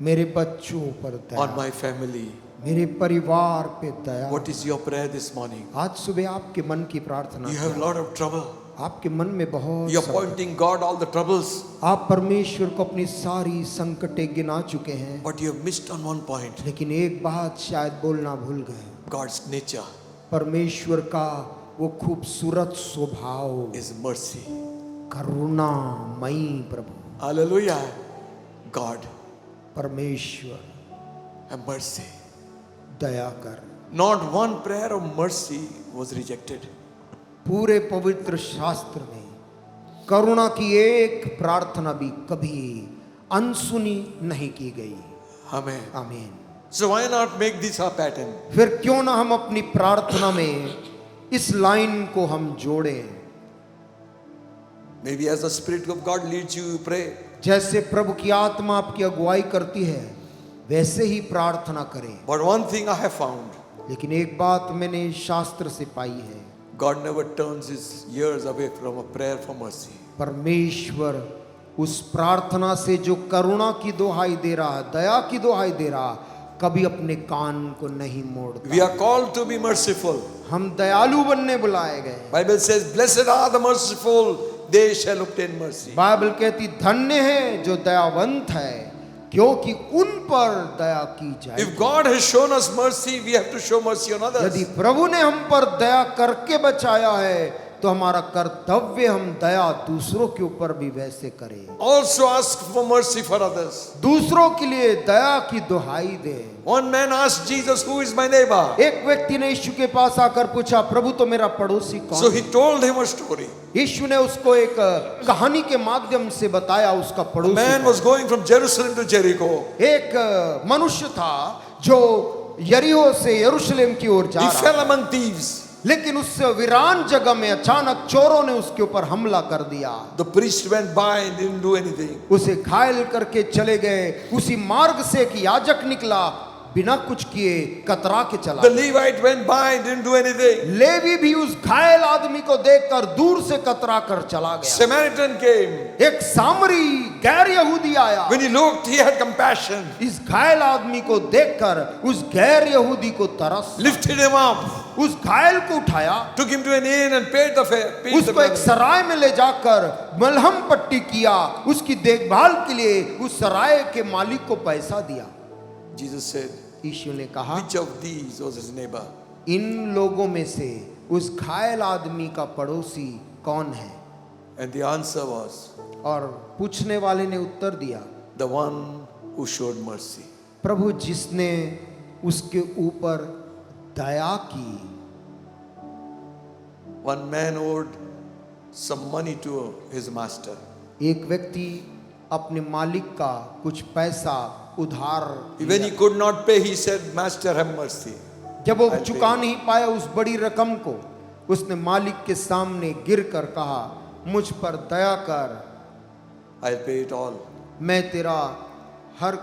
मेरे बच्चों पर दया, on my family. मेरे परिवार पे दया। What is your prayer this morning? आज सुबह आपके मन की प्रार्थना You have a क्या? lot of trouble. आपके मन में बहुत You are संकट। pointing God all the troubles, आप परमेश्वर को अपनी सारी संकटें गिना चुके हैं, but you have missed on one point. लेकिन एक बात शायद बोलना भूल गए। God's nature परमेश्वर का वो खूबसूरत स्वभाव, is mercy. करुणामयी Prabhu, Hallelujah. God, परमेश्वर have mercy. दया कर। Not one prayer of mercy was rejected. पूरे पवित्र शास्त्र में करुणा की एक प्रार्थना भी कभी अनसुनी नहीं की गई। Amen. आमीन। So why not make this our pattern? फिर क्यों ना हम अपनी प्रार्थना में इस लाइन को हम जोड़ें। Maybe as the Spirit of God leads you, you pray. जैसे प्रभु की आत्मा आपकी अगुवाई करती है, वैसे ही प्रार्थना करें। But one thing I have found, लेकिन एक बात मैंने शास्त्र से पाई है, God never turns his ears away from a prayer for mercy. परमेश्वर उस प्रार्थना से जो करुणा की दुहाई दे रहा, दया की दुहाई दे रहा, कभी अपने कान को नहीं मोड़ता। We are called to be merciful. हम दयालु बनने बुलाए गए। Bible says, blessed are the merciful, they shall obtain mercy. Bible कहती, धन्य है जो दयावंत है, क्योंकि उन पर दया की जाए। If God has shown us mercy, we have to show mercy on यदि others. प्रभु ने हम पर दया करके बचाया है, तो हमारा कर्तव्य हम दया दूसरों के ऊपर भी वैसे करें। Also ask for mercy for others. दूसरों के लिए दया की दुहाई दे। One man asked Jesus, who is my neighbor? एक व्यक्ति ने यीशु के पास आकर पूछा, प्रभु तो मेरा पड़ोसी कौन So है? he told him a story. यीशु ने उसको एक कहानी के माध्यम से बताया उसका A पड़ोसी man कौन was going from Jerusalem to Jericho. है। एक मनुष्य था जो यरीहो से यरूशलेम की ओर जा He रहा fell था, among thieves. लेकिन उस वीरान जगह में अचानक चोरों ने उसके ऊपर हमला कर दिया। The priest went by and didn't do anything. उसे घायल करके चले गए। उसी मार्ग से एक याजक निकला, बिना कुछ किए कतरा के चला। The Levite went by and didn't do anything. लेवी भी उस घायल आदमी को देखकर दूर से कतरा कर चला गया। Samaritan came. एक सामरी गैर यहूदी आया। When he looked, he had compassion. इस घायल आदमी को देखकर उस गैर यहूदी को तरस, Lifted him up. उस घायल को उठाया, Took him to an inn and paid the fare. उसको एक सराय में ले जाकर मलहम पट्टी किया, उसकी देखभाल के लिए उस सराय के मालिक को पैसा दिया। Jesus said, यीशु ने कहा, which of these was his neighbor? इन लोगों में से उस घायल आदमी का पड़ोसी कौन है? And the answer was, और पूछने वाले ने उत्तर दिया, the one who showed mercy. प्रभु जिसने उसके ऊपर दया की। One man owed some money to his master. एक व्यक्ति अपने मालिक का कुछ पैसा उधार When he could not pay, he said, Master, have mercy. जब वो I'll चुका pay. नहीं पाया उस बड़ी रकम को, उसने मालिक के सामने गिरकर कहा, मुझ पर दया कर, I'll pay it all. मैं तेरा हर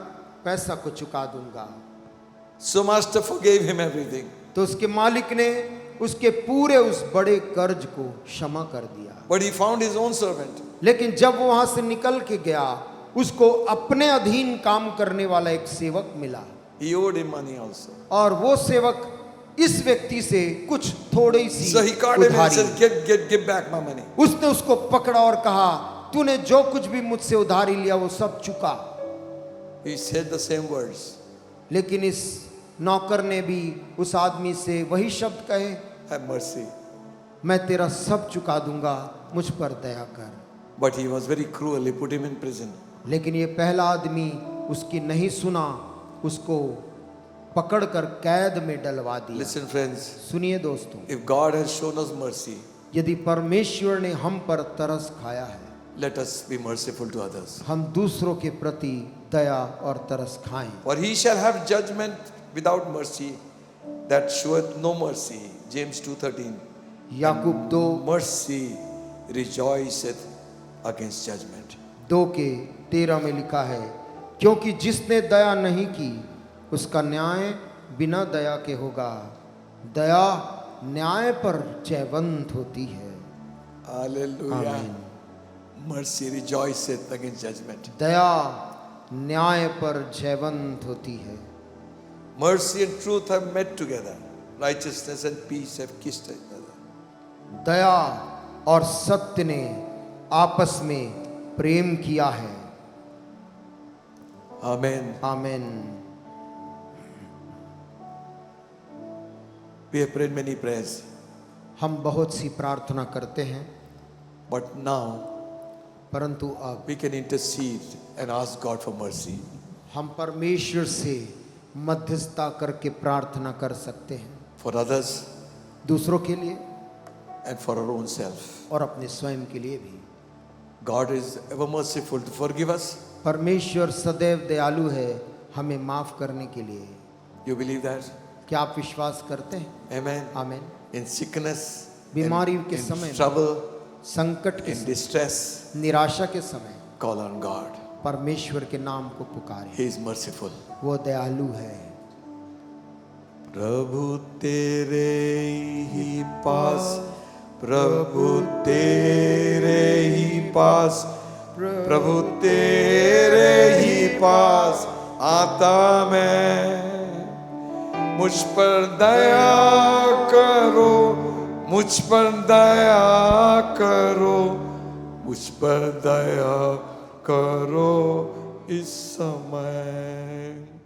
पैसा को चुका दूंगा। So master forgave him everything. तो उसके मालिक ने उसके पूरे उस बड़े कर्ज को क्षमा कर दिया। But he found his own servant. लेकिन जब वो वहां से निकल के गया, उसको अपने अधीन काम करने वाला एक सेवक मिला, He owed him money also. और वो सेवक इस व्यक्ति से कुछ थोड़ी सी So he caught him and उधारी, said, give back my money. उसने उसको पकड़ा और कहा, तूने जो कुछ भी मुझसे उधारी लिया वो सब चुका। He said the same words. लेकिन इस नौकर ने भी उस आदमी से वही शब्द कहे, Have mercy. मैं तेरा सब चुका दूंगा, मुझ पर दया कर। But he was very cruel. He put him in prison. लेकिन ये पहला आदमी उसकी नहीं सुना, उसको पकड़कर कैद में डलवा दिया। Listen, friends. सुनिए दोस्तों, If God has shown us mercy, यदि परमेश्वर ने हम पर तरस खाया है, let us be merciful to others. हम दूसरों के प्रति दया और तरस खाएं। For he shall have judgment without mercy that showeth no mercy. James 2:13. Yakub 2 Mercy rejoiceth against judgment. 2:13 में लिखा है, क्योंकि जिसने दया नहीं की उसका न्याय बिना दया के होगा, दया न्याय पर जयवंत होती है। Hallelujah. Amen. Mercy rejoiceth against judgment. दया न्याय पर जयवंत होती है। Mercy and truth have met together. Righteousness and peace have kissed each other. दया और सत्य ने आपस में प्रेम किया है। Amen. Amen. We have prayed many prayers, हम बहुत सी प्रार्थना करते हैं, but now परंतु अब we can intercede and ask God for mercy. हम परमेश्वर से मध्यस्थता करके प्रार्थना कर सकते हैं, For others दूसरों के लिए and for our own self. और अपने स्वयं के लिए भी। God is ever merciful to forgive us. परमेश्वर सदैव दयालु है हमें माफ करने के लिए। You believe that? क्या आप विश्वास करते हैं? Amen. आमेन। In sickness, बीमारी के in समय में, trouble, संकट के in समय, distress, निराशा के समय call on God. परमेश्वर के नाम को पुकारें, He is merciful. वो दयालु है। प्रभु तेरे ही पास, प्रभु तेरे ही पास, प्रभु तेरे ही पास आता मैं। मुझ पर दया करो, मुझ पर दया करो, मुझ पर दया करो इस समय।